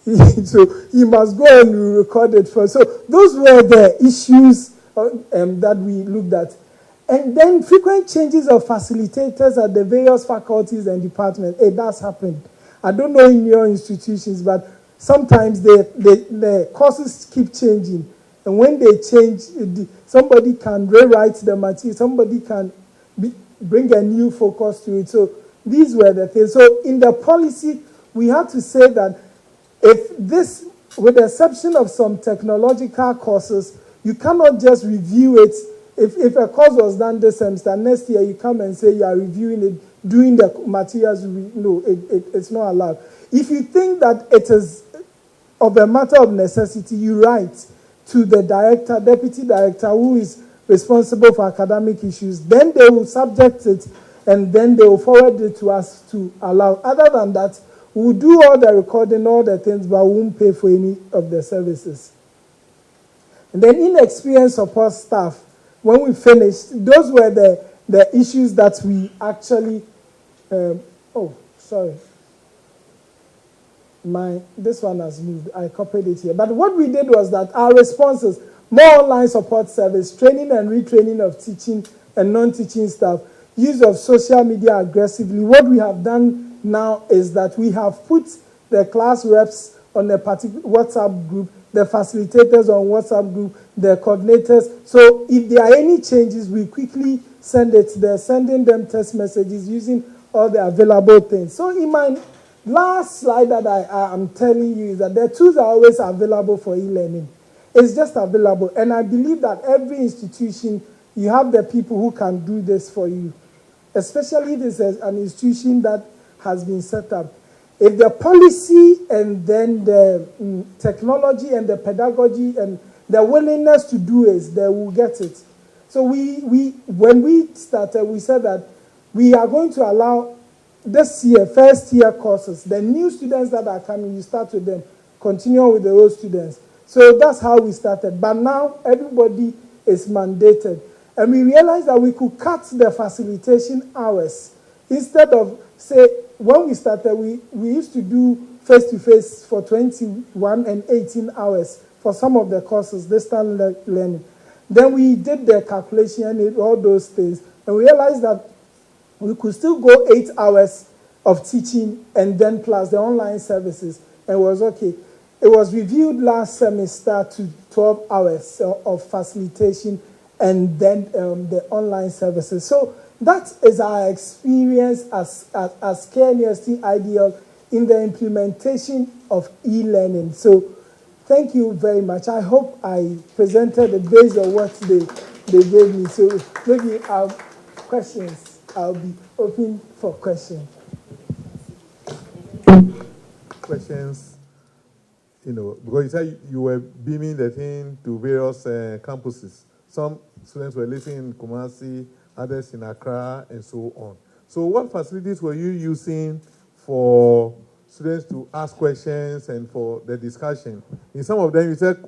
So he must go and record it first. So those were the issues that we looked at. And then frequent changes of facilitators at the various faculties and departments. That's happened. I don't know in your institutions, but sometimes the courses keep changing. And when they change, somebody can rewrite the material. Somebody can bring a new focus to it. So these were the things. So in the policy, we have to say that if this, with the exception of some technological courses, you cannot just review it. If a course was done this semester, next year you come and say you are reviewing it, doing the materials. No, it's not allowed. If you think that it is of a matter of necessity, you write to the director, deputy director, who is responsible for academic issues. Then they will subject it, and then they will forward it to us to allow. Other than that, we'll do all the recording, all the things, but we won't pay for any of the services. And then inexperienced support staff. When we finished, those were the issues that we actually, this one has moved. I copied it here. But what we did was that our responses, more online support service, training and retraining of teaching and non-teaching staff, use of social media aggressively. What we have done now is that we have put the class reps on a particular WhatsApp group, the facilitators on WhatsApp group, the coordinators. So if there are any changes, we quickly send it there, sending them text messages using all the available things. So in my last slide that I am telling you is that the tools are always available for e-learning. It's just available. And I believe that every institution, you have the people who can do this for you, especially if it's an institution that has been set up. If the policy and then the technology and the pedagogy and the willingness to do it, they will get it. So when we started, we said that we are going to allow this year, first year courses, the new students that are coming, you start with them, continue with the old students. So that's how we started. But now everybody is mandated. And we realized that we could cut the facilitation hours. Instead of, say, when we started, we used to do face-to-face for 21 and 18 hours for some of the courses, distance learning. Then we did the calculation and all those things. And we realized that we could still go 8 hours of teaching and then plus the online services. And it was okay. It was reviewed last semester to 12 hours of facilitation and then the online services. So that is our experience as KNUST Ideal in the implementation of e-learning. So thank you very much. I hope I presented it based on what they gave me. So maybe questions. I'll be open for questions. Questions, because you said you were beaming the thing to various campuses. Some students were living in Kumasi, others in Accra, and so on. So what facilities were you using for students to ask questions and for the discussion? In some of them, you said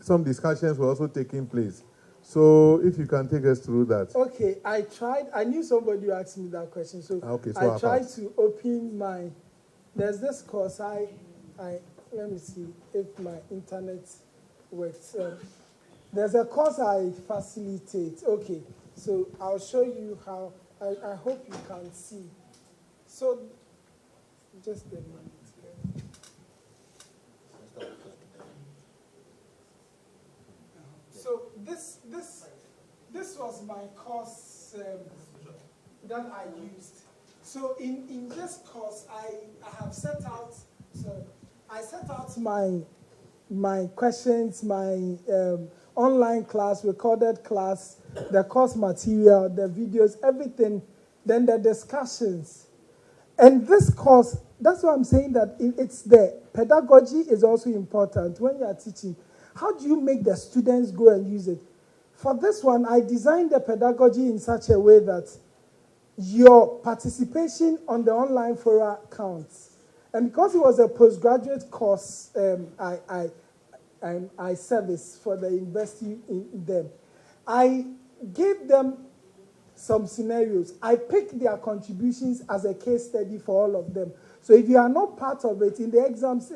some discussions were also taking place. So if you can take us through that. Okay, I tried. I knew somebody would ask me that question. So, okay, I tried to open my... There's this course. Let me see if my internet works. There's a course I facilitate. Okay, so I'll show you how. I hope you can see. So, just a minute. So this was my course that I used. So in this course, I have set out. So I set out my questions, my online class, recorded class, the course material, the videos, everything, then the discussions. And this course, that's why I'm saying that it's there. Pedagogy is also important when you are teaching. How do you make the students go and use it? For this one, I designed the pedagogy in such a way that your participation on the online forum counts. And because it was a postgraduate course, I service for the university in them, I gave them some scenarios. I picked their contributions as a case study for all of them. So if you are not part of it, in the exams,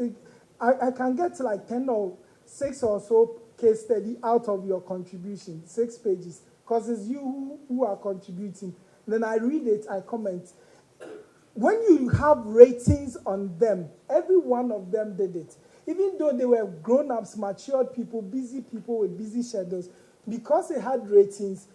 I can get like 10 or 6 or so case study out of your contribution, 6 pages, because it's you who are contributing. Then I read it, I comment. When you have ratings on them, every one of them did it. Even though they were grown-ups, matured people with busy schedules, because they had ratings,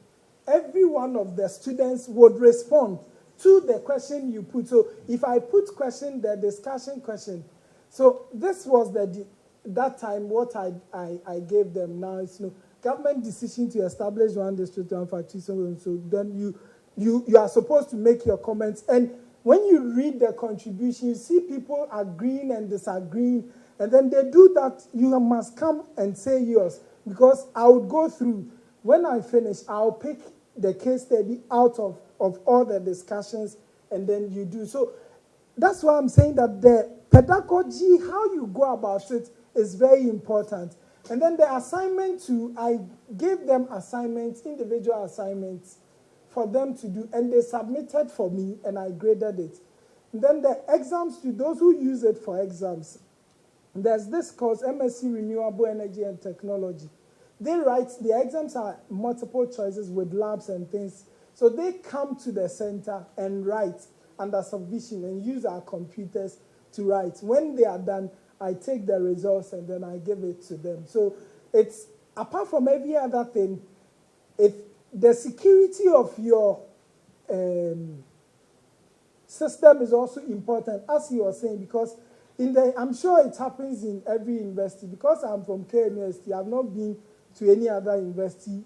every one of the students would respond to the question you put. So if I put question, the discussion question. So this was that time what I gave them. Now it's government decision to establish one district, one factory. So then you are supposed to make your comments. And when you read the contribution, you see people agreeing and disagreeing. And then they do that, you must come and say yours. Because I would go through. When I finish, I'll pick the case study out of all the discussions, and then you do. So that's why I'm saying that the pedagogy, how you go about it, is very important. And then the assignment I gave them assignments, individual assignments, for them to do, and they submitted for me, and I graded it. Then the exams, to those who use it for exams, there's this course, MSc Renewable Energy and Technology. They write, the exams are multiple choices with labs and things. So they come to the center and write under supervision and use our computers to write. When they are done, I take the results and then I give it to them. So it's, apart from every other thing, if the security of your system is also important, as you were saying, because I'm sure it happens in every university. Because I'm from KNUST, I've not been to any other university,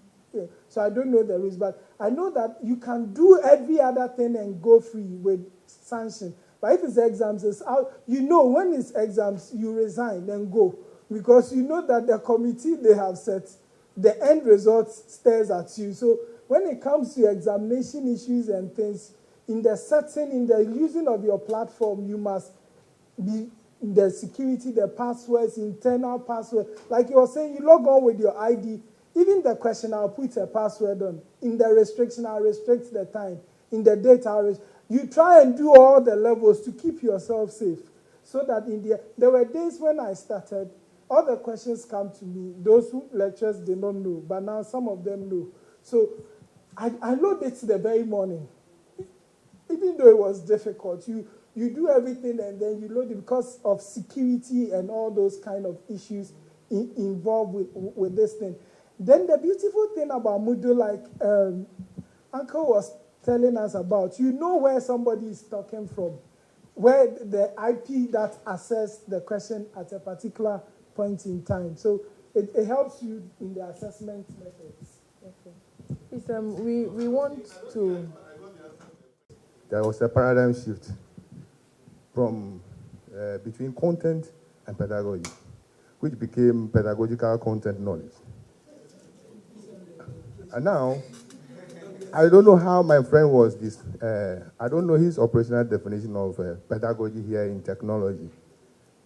so I don't know the rules, but I know that you can do every other thing and go free with sanction. But if it's exams, it's out. You know, when it's exams, you resign and go, because you know that the committee they have set, the end result stares at you. So when it comes to examination issues and things, in the setting, in the using of your platform, you must be the security, the passwords, internal password. Like you were saying, you log on with your ID. Even the question, I'll put a password on. In the restriction, I'll restrict the time. In the data, you try and do all the levels to keep yourself safe. So that there were days when I started, all the questions come to me. Those who lecturers, they don't know, but now some of them know. So I load it the very morning. Even though it was difficult, you do everything and then you load it because of security and all those kind of issues involved with this thing. Then the beautiful thing about Moodle, like Uncle was telling us about, you know where somebody is talking from, where the IP that assessed the question at a particular point in time. So it helps you in the assessment methods. Okay. Please, we want to... There was a paradigm shift from between content and pedagogy, which became pedagogical content knowledge. And now, I don't know how my friend was this. I don't know his operational definition of pedagogy here in technology.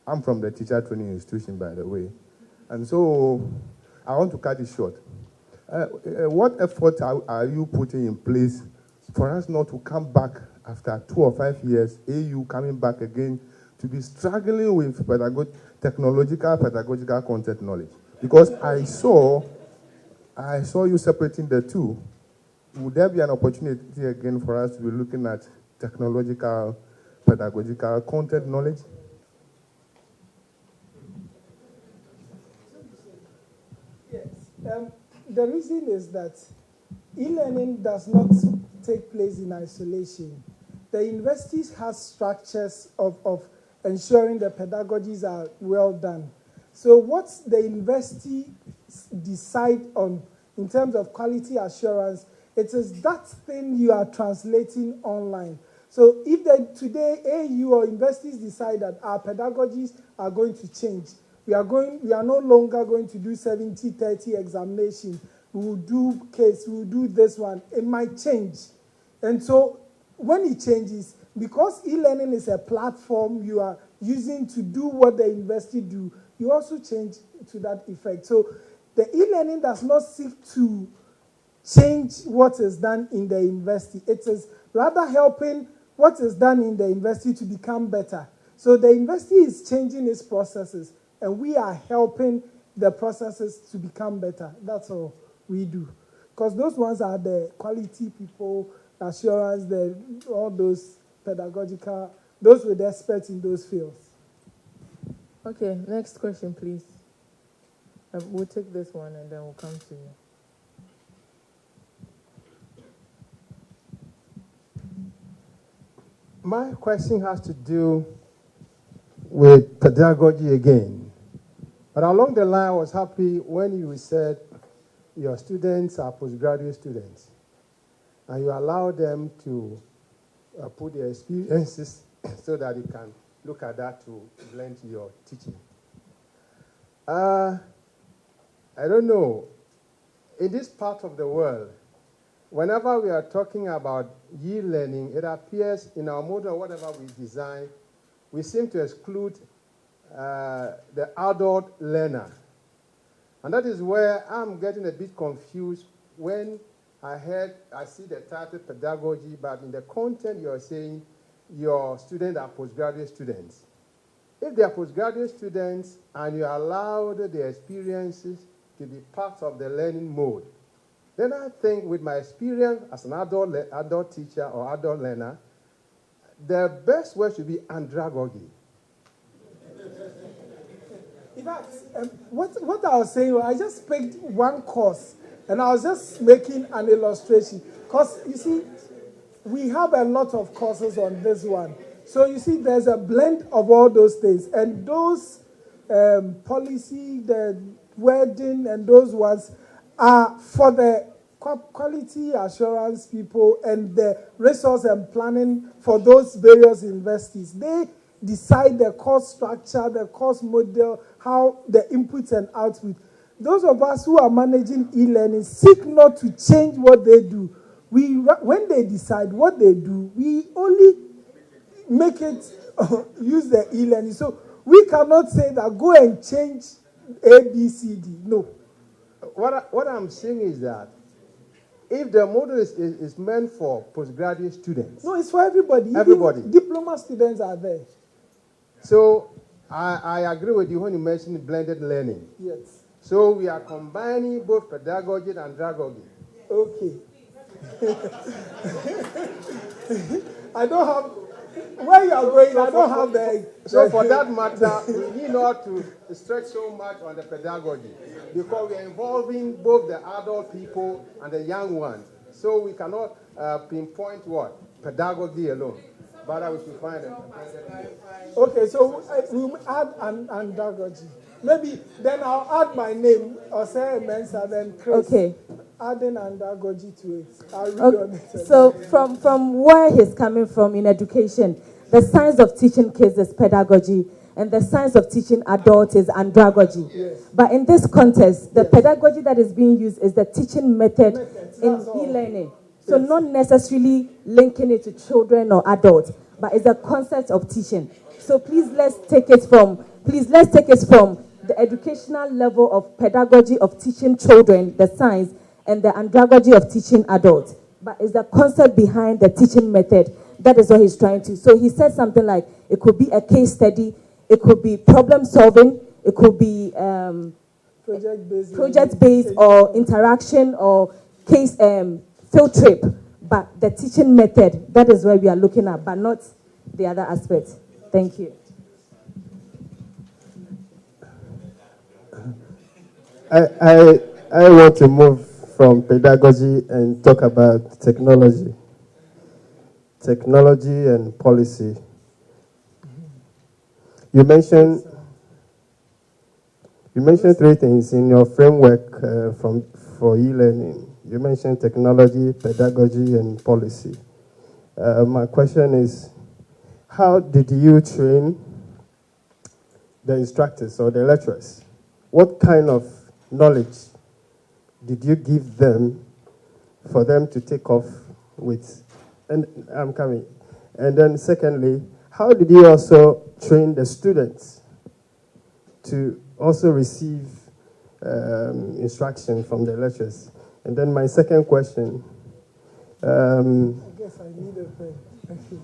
I'm from the teacher training institution, by the way. And so I want to cut it short. What effort are you putting in place for us not to come back after 2 or 5 years, AU coming back again to be struggling with pedagogical content knowledge? Because I saw you separating the two. Would there be an opportunity again for us to be looking at technological, pedagogical content knowledge? Yes. The reason is that e-learning does not take place in isolation. The universities have structures of ensuring the pedagogies are well done. So what the university decide on in terms of quality assurance, it is that thing you are translating online. So if today AU or universities decide that our pedagogies are going to change, we are no longer going to do 70-30 examination. We will do case, we will do this one. It might change. And so when it changes, because e-learning is a platform you are using to do what the university do, you also change to that effect. So the e-learning does not seek to change what is done in the university. It is rather helping what is done in the university to become better. So the university is changing its processes, and we are helping the processes to become better. That's all we do. Because those ones are the quality people, assurance, all those pedagogical, those with experts in those fields. Okay, next question, please. We'll take this one and then we'll come to you. My question has to do with pedagogy again. But along the line, I was happy when you said your students are postgraduate students, and you allow them to put their experiences so that you can look at that to blend your teaching. I don't know. In this part of the world, whenever we are talking about e-learning, it appears in our model, whatever we design, we seem to exclude the adult learner. And that is where I'm getting a bit confused when I see the title pedagogy, but in the content you're saying your students are postgraduate students. If they are postgraduate students and you allow the experiences to be part of the learning mode, then I think with my experience as an adult teacher or adult learner, the best word should be andragogy. In fact, what I was saying, I just picked one course and I was just making an illustration. Because, you see, we have a lot of courses on this one. So, you see, there's a blend of all those things. And those policy, the wording, and those ones are for the quality assurance people and the resource and planning for those various universities. They decide the course structure, the course model, how the inputs and outputs. Those of us who are managing e-learning seek not to change what they do. When they decide what they do, we only make it use the e-learning. So we cannot say that go and change A, B, C, D. No. What I'm saying is that if the model is meant for postgraduate students. No, it's for everybody. Everybody. Even diploma students are there. So I agree with you when you mentioned blended learning. Yes. So we are combining both pedagogy and andragogy. Okay. I don't have, where you are going, I don't have the... So for that matter, we need not to stretch so much on the pedagogy because we are involving both the adult people and the young ones. So we cannot pinpoint what? Pedagogy alone. But we should find it. Okay, so we'll add an andragogy. Maybe then I'll add my name, or say Mensa, then Chris. Okay. Adding andragogy to it. I'll read on it. So from where he's coming from in education, the science of teaching kids is pedagogy, and the science of teaching adults is andragogy. Yes. But in this context, the pedagogy that is being used is the teaching method in e-learning. So not necessarily linking it to children or adults, but it's a concept of teaching. So please let's take it from the educational level of pedagogy of teaching children, the science, and the andragogy of teaching adults. But it's the concept behind the teaching method. That is what he's trying to. So he said something like, it could be a case study, it could be problem solving, it could be project-based or interaction or case field trip. But the teaching method, that is where we are looking at, but not the other aspects. Thank you. I want to move from pedagogy and talk about technology. Technology and policy. You mentioned three things in your framework for e-learning. You mentioned technology, pedagogy, and policy. My question is, how did you train the instructors or the lecturers? What kind of knowledge did you give them for them to take off with? And I'm coming. And then secondly, how did you also train the students to also receive instruction from the lecturers? And then my second question, I guess I need a pen. Thank you.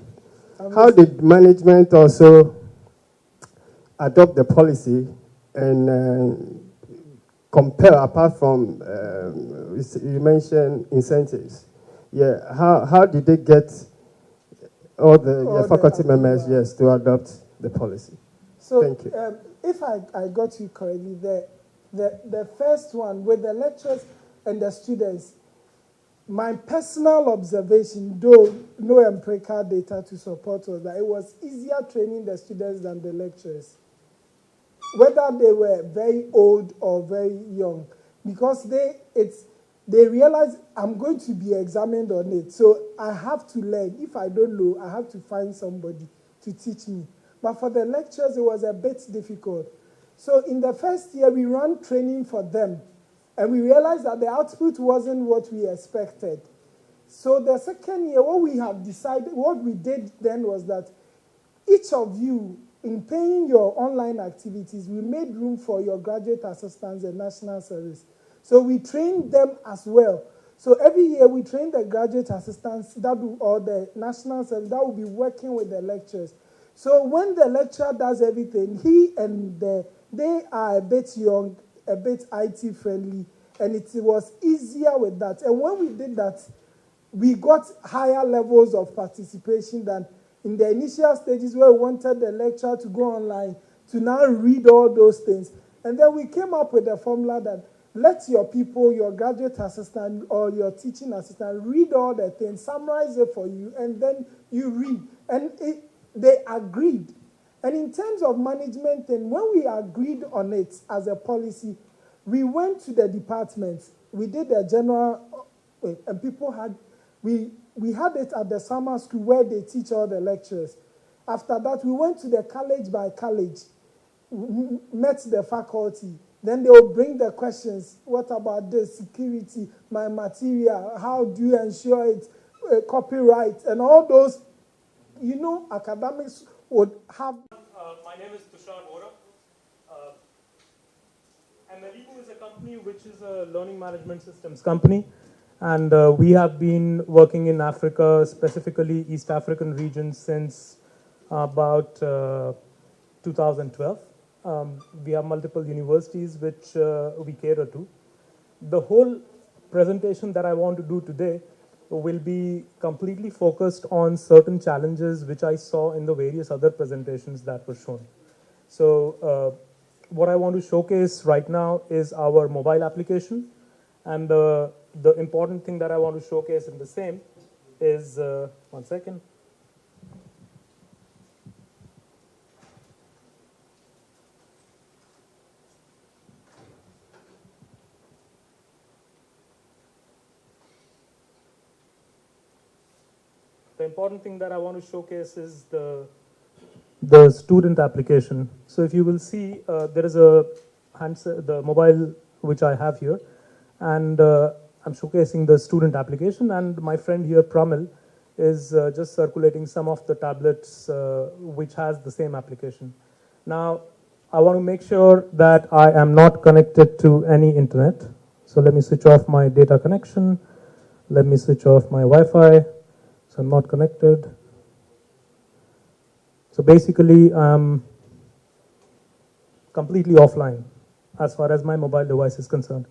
How did management also adopt the policy and compare, apart from, you mentioned incentives. Yeah, how did they get all the faculty members, yes, to adopt the policy? So, thank you. If I got you correctly, the first one with the lecturers and the students, my personal observation, though no empirical data to support, was that it was easier training the students than the lecturers, whether they were very old or very young, because they realized I'm going to be examined on it, so I have to learn. If I don't know, I have to find somebody to teach me. But for the lecturers, it was a bit difficult. So in the first year, we ran training for them, and we realized that the output wasn't what we expected. So the second year, what we did then was that each of you, in paying your online activities, we made room for your graduate assistants and national service. So we trained them as well. So every year we train the graduate assistants or the national service that will be working with the lecturers. So when the lecturer does everything, they are a bit young, a bit IT friendly, and it was easier with that. And when we did that, we got higher levels of participation than in the initial stages where we wanted the lecturer to go online to now read all those things. And then we came up with a formula that let your people, your graduate assistant or your teaching assistant read all the things, summarize it for you, and then you read. And they agreed. And in terms of management, and when we agreed on it as a policy, we went to the departments. We did a general, and people had, we had it at the summer school where they teach all the lectures. After that, we went to the college by college, met the faculty. Then they will bring the questions. What about this? Security, my material, how do you ensure it? Copyright, and all those, academics would have. My name is Tushar Vora. MLEBO is a company which is a learning management systems company. And we have been working in Africa, specifically East African region, since about 2012. We have multiple universities which we cater to. The whole presentation that I want to do today will be completely focused on certain challenges which I saw in the various other presentations that were shown. So what I want to showcase right now is our mobile application, and the important thing that I want to showcase in the same is, one second. The important thing that I want to showcase is the student application. So if you will see, there is the mobile which I have here, and I'm showcasing the student application, and my friend here, Pramil, is just circulating some of the tablets which has the same application. Now, I want to make sure that I am not connected to any internet. So let me switch off my data connection. Let me switch off my Wi-Fi. So I'm not connected. So basically, I'm completely offline as far as my mobile device is concerned.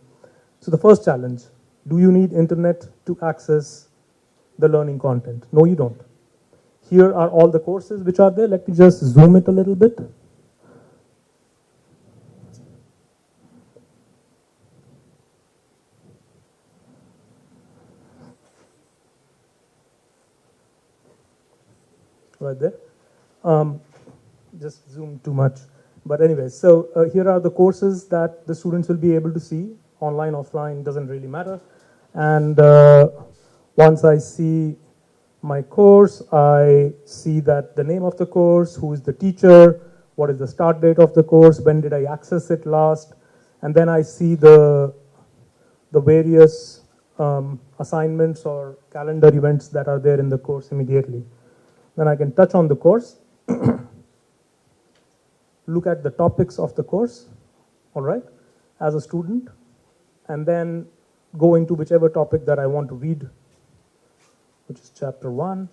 So the first challenge, do you need internet to access the learning content? No, you don't. Here are all the courses which are there. Let me just zoom it a little bit. Right there. Just zoom too much. But anyway, so here are the courses that the students will be able to see. Online, offline, doesn't really matter. And once I see my course, I see that the name of the course, who is the teacher, what is the start date of the course, when did I access it last, and then I see the various assignments or calendar events that are there in the course immediately. Then I can touch on the course, look at the topics of the course, all right, as a student, and then go into whichever topic that I want to read, which is chapter 1.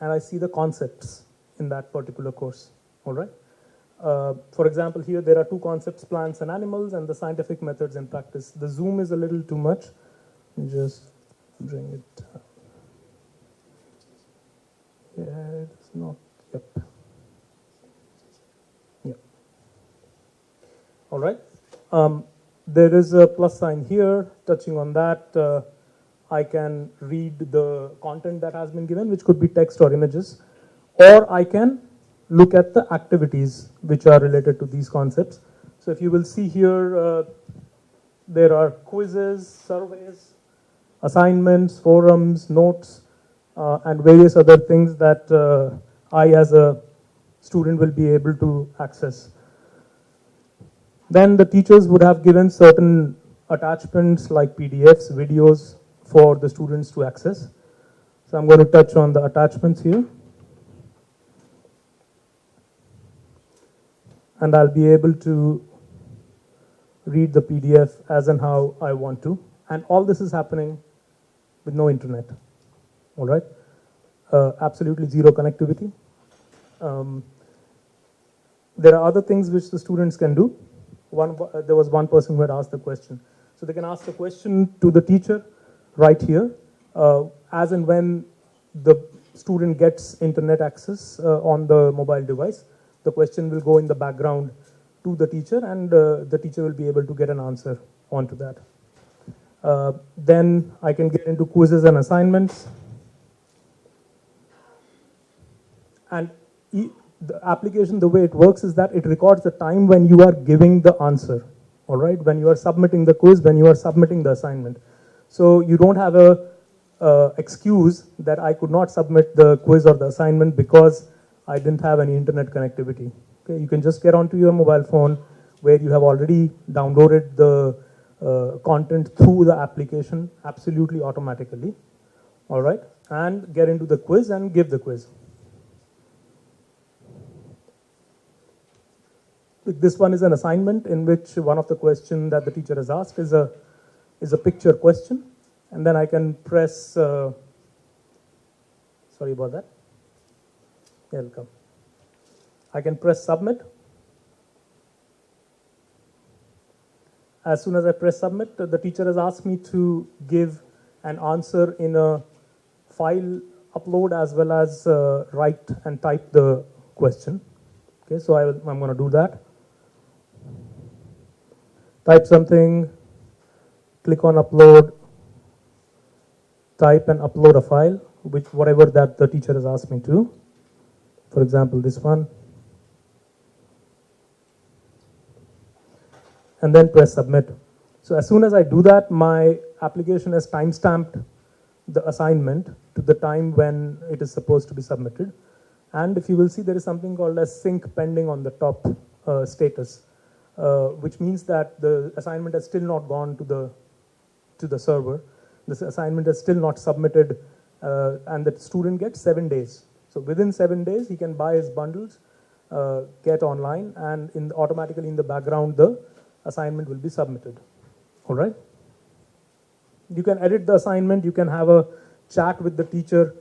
And I see the concepts in that particular course, all right? For example, here there are 2 concepts, plants and animals, and the scientific methods in practice. The zoom is a little too much. Just bring it down. Yeah, it's not, yep. Yep. All right. There is a plus sign here. Touching on that, I can read the content that has been given, which could be text or images, or I can look at the activities which are related to these concepts. So if you will see here, there are quizzes, surveys, assignments, forums, notes, and various other things that I as a student will be able to access. Then the teachers would have given certain attachments like PDFs, videos for the students to access. So I'm going to touch on the attachments here. and I'll be able to read the PDF as and how I want to. And all this is happening with no internet, all right? Absolutely zero connectivity. There are other things which the students can do. There was one person who had asked the question. So they can ask the question to the teacher right here, as and when the student gets internet access on the mobile device. The question will go in the background to the teacher, and the teacher will be able to get an answer onto that. Then I can get into quizzes and assignments. And the application, the way it works is that it records the time when you are giving the answer, all right? When you are submitting the quiz, when you are submitting the assignment. So you don't have a excuse that I could not submit the quiz or the assignment because I didn't have any internet connectivity. Okay, you can just get onto your mobile phone where you have already downloaded the content through the application absolutely automatically, all right? And get into the quiz and give the quiz. This one is an assignment in which one of the questions that the teacher has asked is a picture question, and then I can press, sorry about that, welcome. I can press submit. As soon as I press submit, the teacher has asked me to give an answer in a file upload as well as write and type the question. Okay, so I'm going to do that. Type something, click on upload, type and upload a file, whatever that the teacher has asked me to. For example, this one. And then press submit. So as soon as I do that, my application has timestamped the assignment to the time when it is supposed to be submitted. And if you will see, there is something called as sync pending on the top status. Which means that the assignment has still not gone to the server. This assignment is still not submitted, and the student gets 7 days. So within 7 days, he can buy his bundles, get online, and automatically in the background, the assignment will be submitted. All right? You can edit the assignment. You can have a chat with the teacher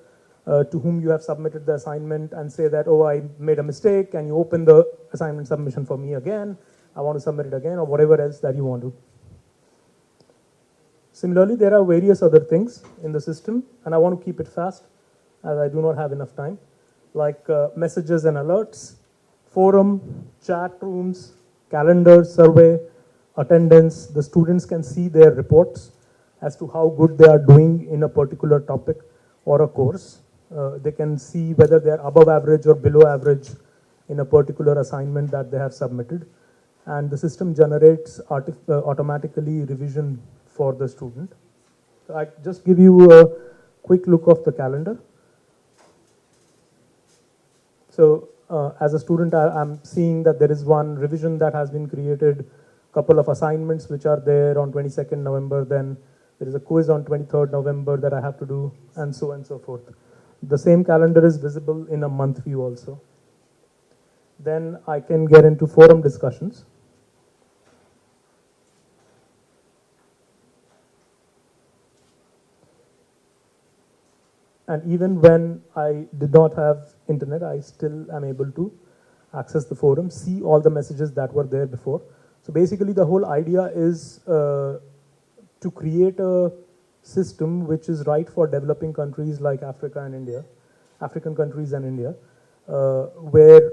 to whom you have submitted the assignment and say that, oh, I made a mistake. Can you open the assignment submission for me again? I want to submit it again, or whatever else that you want to. Similarly, there are various other things in the system, and I want to keep it fast as I do not have enough time, like messages and alerts, forum, chat rooms, calendar, survey, attendance. The students can see their reports as to how good they are doing in a particular topic or a course. They can see whether they are above average or below average in a particular assignment that they have submitted. And the system generates automatically revision for the student. So I just give you a quick look of the calendar. So as a student, I'm seeing that there is one revision that has been created, couple of assignments which are there on 22nd November, then there is a quiz on 23rd November that I have to do, and so on and so forth. The same calendar is visible in a month view also. Then I can get into forum discussions. And even when I did not have internet, I still am able to access the forum, see all the messages that were there before. So basically the whole idea is to create a system which is right for developing countries like Africa and India, African countries and India, where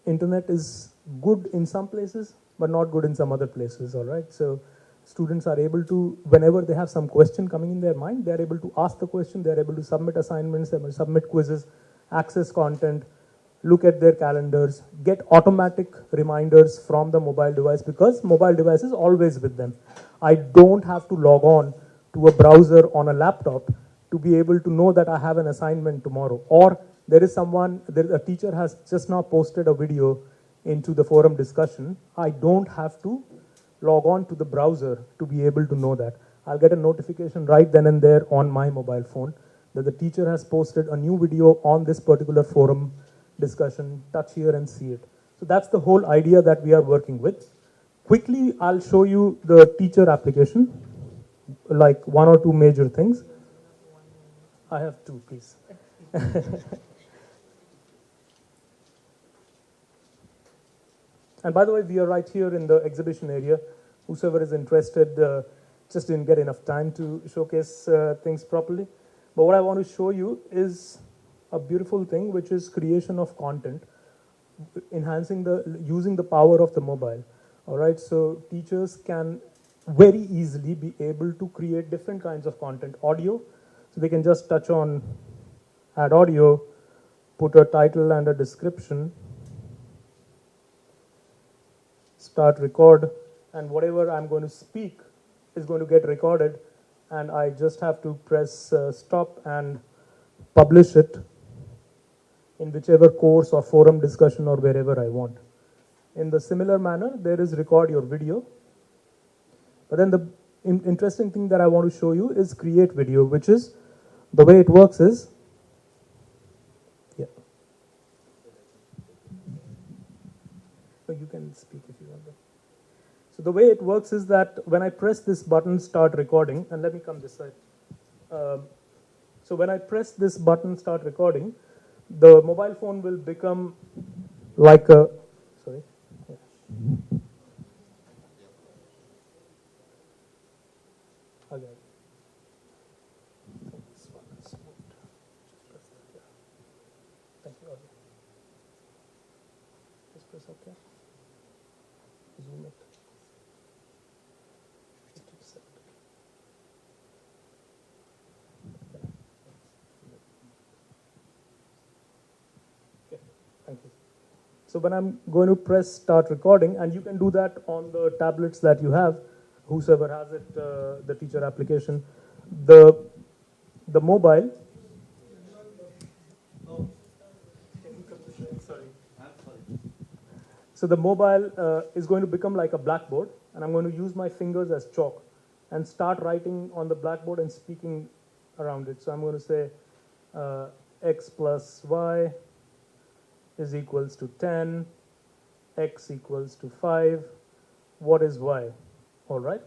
internet is good in some places, but not good in some other places, all right? So students are able to, whenever they have some question coming in their mind, they're able to ask the question, they're able to submit assignments, they're able to submit quizzes, access content, look at their calendars, get automatic reminders from the mobile device, because mobile device is always with them. I don't have to log on to a browser on a laptop to be able to know that I have an assignment tomorrow. Or there is a teacher has just now posted a video into the forum discussion. I don't have to log on to the browser to be able to know that. I'll get a notification right then and there on my mobile phone that the teacher has posted a new video on this particular forum discussion. Touch here and see it. So that's the whole idea that we are working with. Quickly, I'll show you the teacher application, like one or two major things. I have two, please. And by the way, we are right here in the exhibition area. Whosoever is interested just didn't get enough time to showcase things properly. But what I want to show you is a beautiful thing, which is creation of content, using the power of the mobile. All right, so teachers can very easily be able to create different kinds of content. Audio, so they can just touch on add audio, put a title and a description, start record, and whatever I'm going to speak is going to get recorded, and I just have to press stop and publish it in whichever course or forum discussion or wherever I want. In the similar manner, there is record your video. But then the interesting thing that I want to show you is create video, which is the way it works is, yeah. So you can speak if you want. So the way it works is that when I press this button, start recording, and let me come this side. So when I press this button, start recording, the mobile phone will become like a, sorry. Yeah. Okay. Thank you. Just press OK. Zoom it. Thank you. So when I'm going to press start recording, and you can do that on the tablets that you have, whosoever has it, the teacher application, the mobile. So the mobile is going to become like a blackboard, and I'm going to use my fingers as chalk and start writing on the blackboard and speaking around it. So I'm going to say x plus y is equals to 10, x equals to 5, what is y? All right.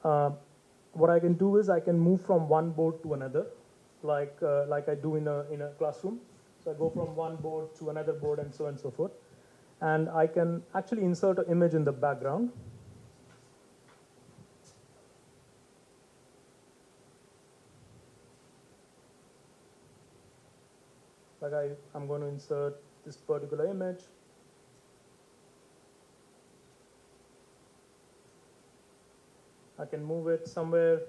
What I can do is I can move from one board to another, like I do in a classroom. So I go from one board to another board and so on and so forth. And I can actually insert an image in the background. Like I'm going to insert this particular image. I can move it somewhere,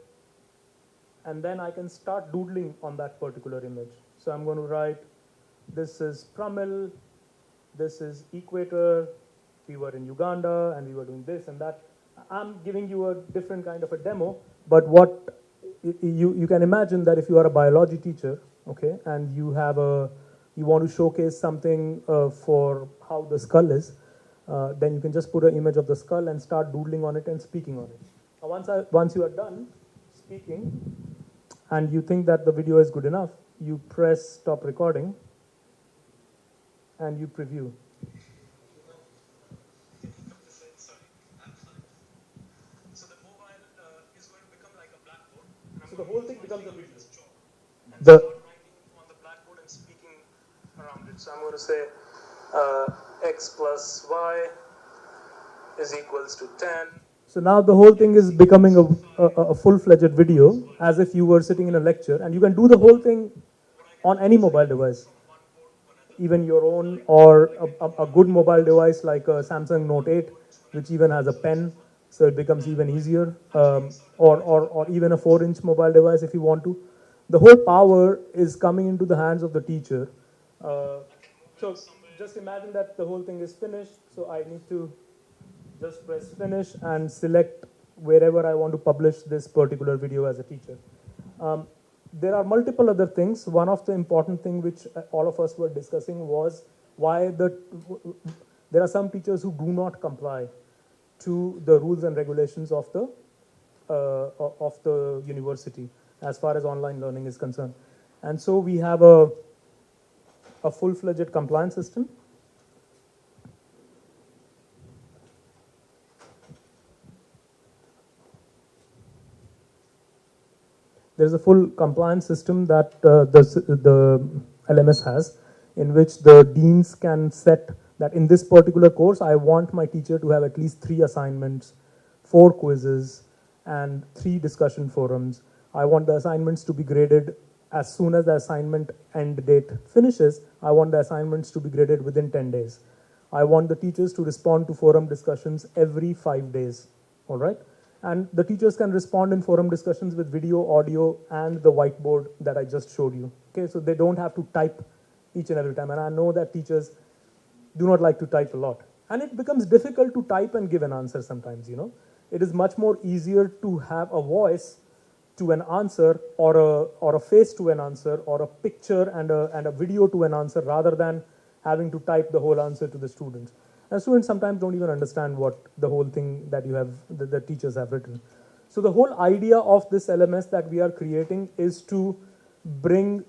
and then I can start doodling on that particular image. So I'm going to write, this is Pramil, this is Equator, we were in Uganda, and we were doing this and that. I'm giving you a different kind of a demo, but what you can imagine that if you are a biology teacher, okay, and you want to showcase something for how the skull is, then you can just put an image of the skull and start doodling on it and speaking on it. Now once you are done speaking, and you think that the video is good enough, you press stop recording, and you preview. So the mobile is going to become like a blackboard. So the whole thing becomes a video. And start writing on the blackboard and speaking around it. So I'm going to say x plus y is equals to 10. So now the whole thing is becoming a full-fledged video, as if you were sitting in a lecture, and you can do the whole thing on any mobile device, even your own, or a good mobile device like a Samsung Note 8, which even has a pen, so it becomes even easier, or even a 4-inch mobile device if you want to. The whole power is coming into the hands of the teacher. So just imagine that the whole thing is finished, so I need to just press finish and select wherever I want to publish this particular video as a teacher. There are multiple other things. One of the important things which all of us were discussing was why there are some teachers who do not comply to the rules and regulations of the university as far as online learning is concerned. And so we have a full-fledged compliance system. There's a full compliance system that the LMS has, in which the deans can set that in this particular course, I want my teacher to have at least 3 assignments, 4 quizzes, and 3 discussion forums. I want the assignments to be graded as soon as the assignment end date finishes. I want the assignments to be graded within 10 days. I want the teachers to respond to forum discussions every 5 days, all right? And the teachers can respond in forum discussions with video, audio, and the whiteboard that I just showed you, okay? So they don't have to type each and every time. And I know that teachers do not like to type a lot. And it becomes difficult to type and give an answer sometimes, you know. It is much more easier to have a voice to an answer, or a face to an answer, or a picture and a video to an answer, rather than having to type the whole answer to the students. And students sometimes don't even understand what the whole thing that you have, the teachers have written. So the whole idea of this LMS that we are creating is to bring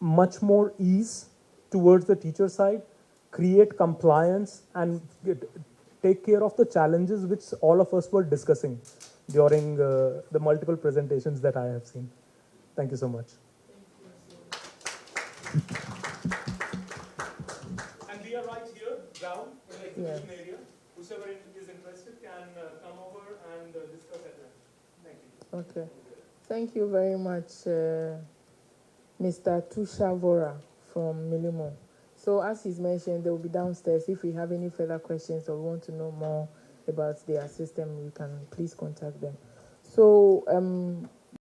much more ease towards the teacher side, create compliance, and take care of the challenges which all of us were discussing during the multiple presentations that I have seen. Thank you so much. And we are right here, down in the exhibition area. Whoever is interested can come over and discuss at length. Thank you. Okay. Thank you very much, Mr. Tushavora from Milimo. So as he's mentioned, they will be downstairs. If we have any further questions or want to know more about their system, we can please contact them. So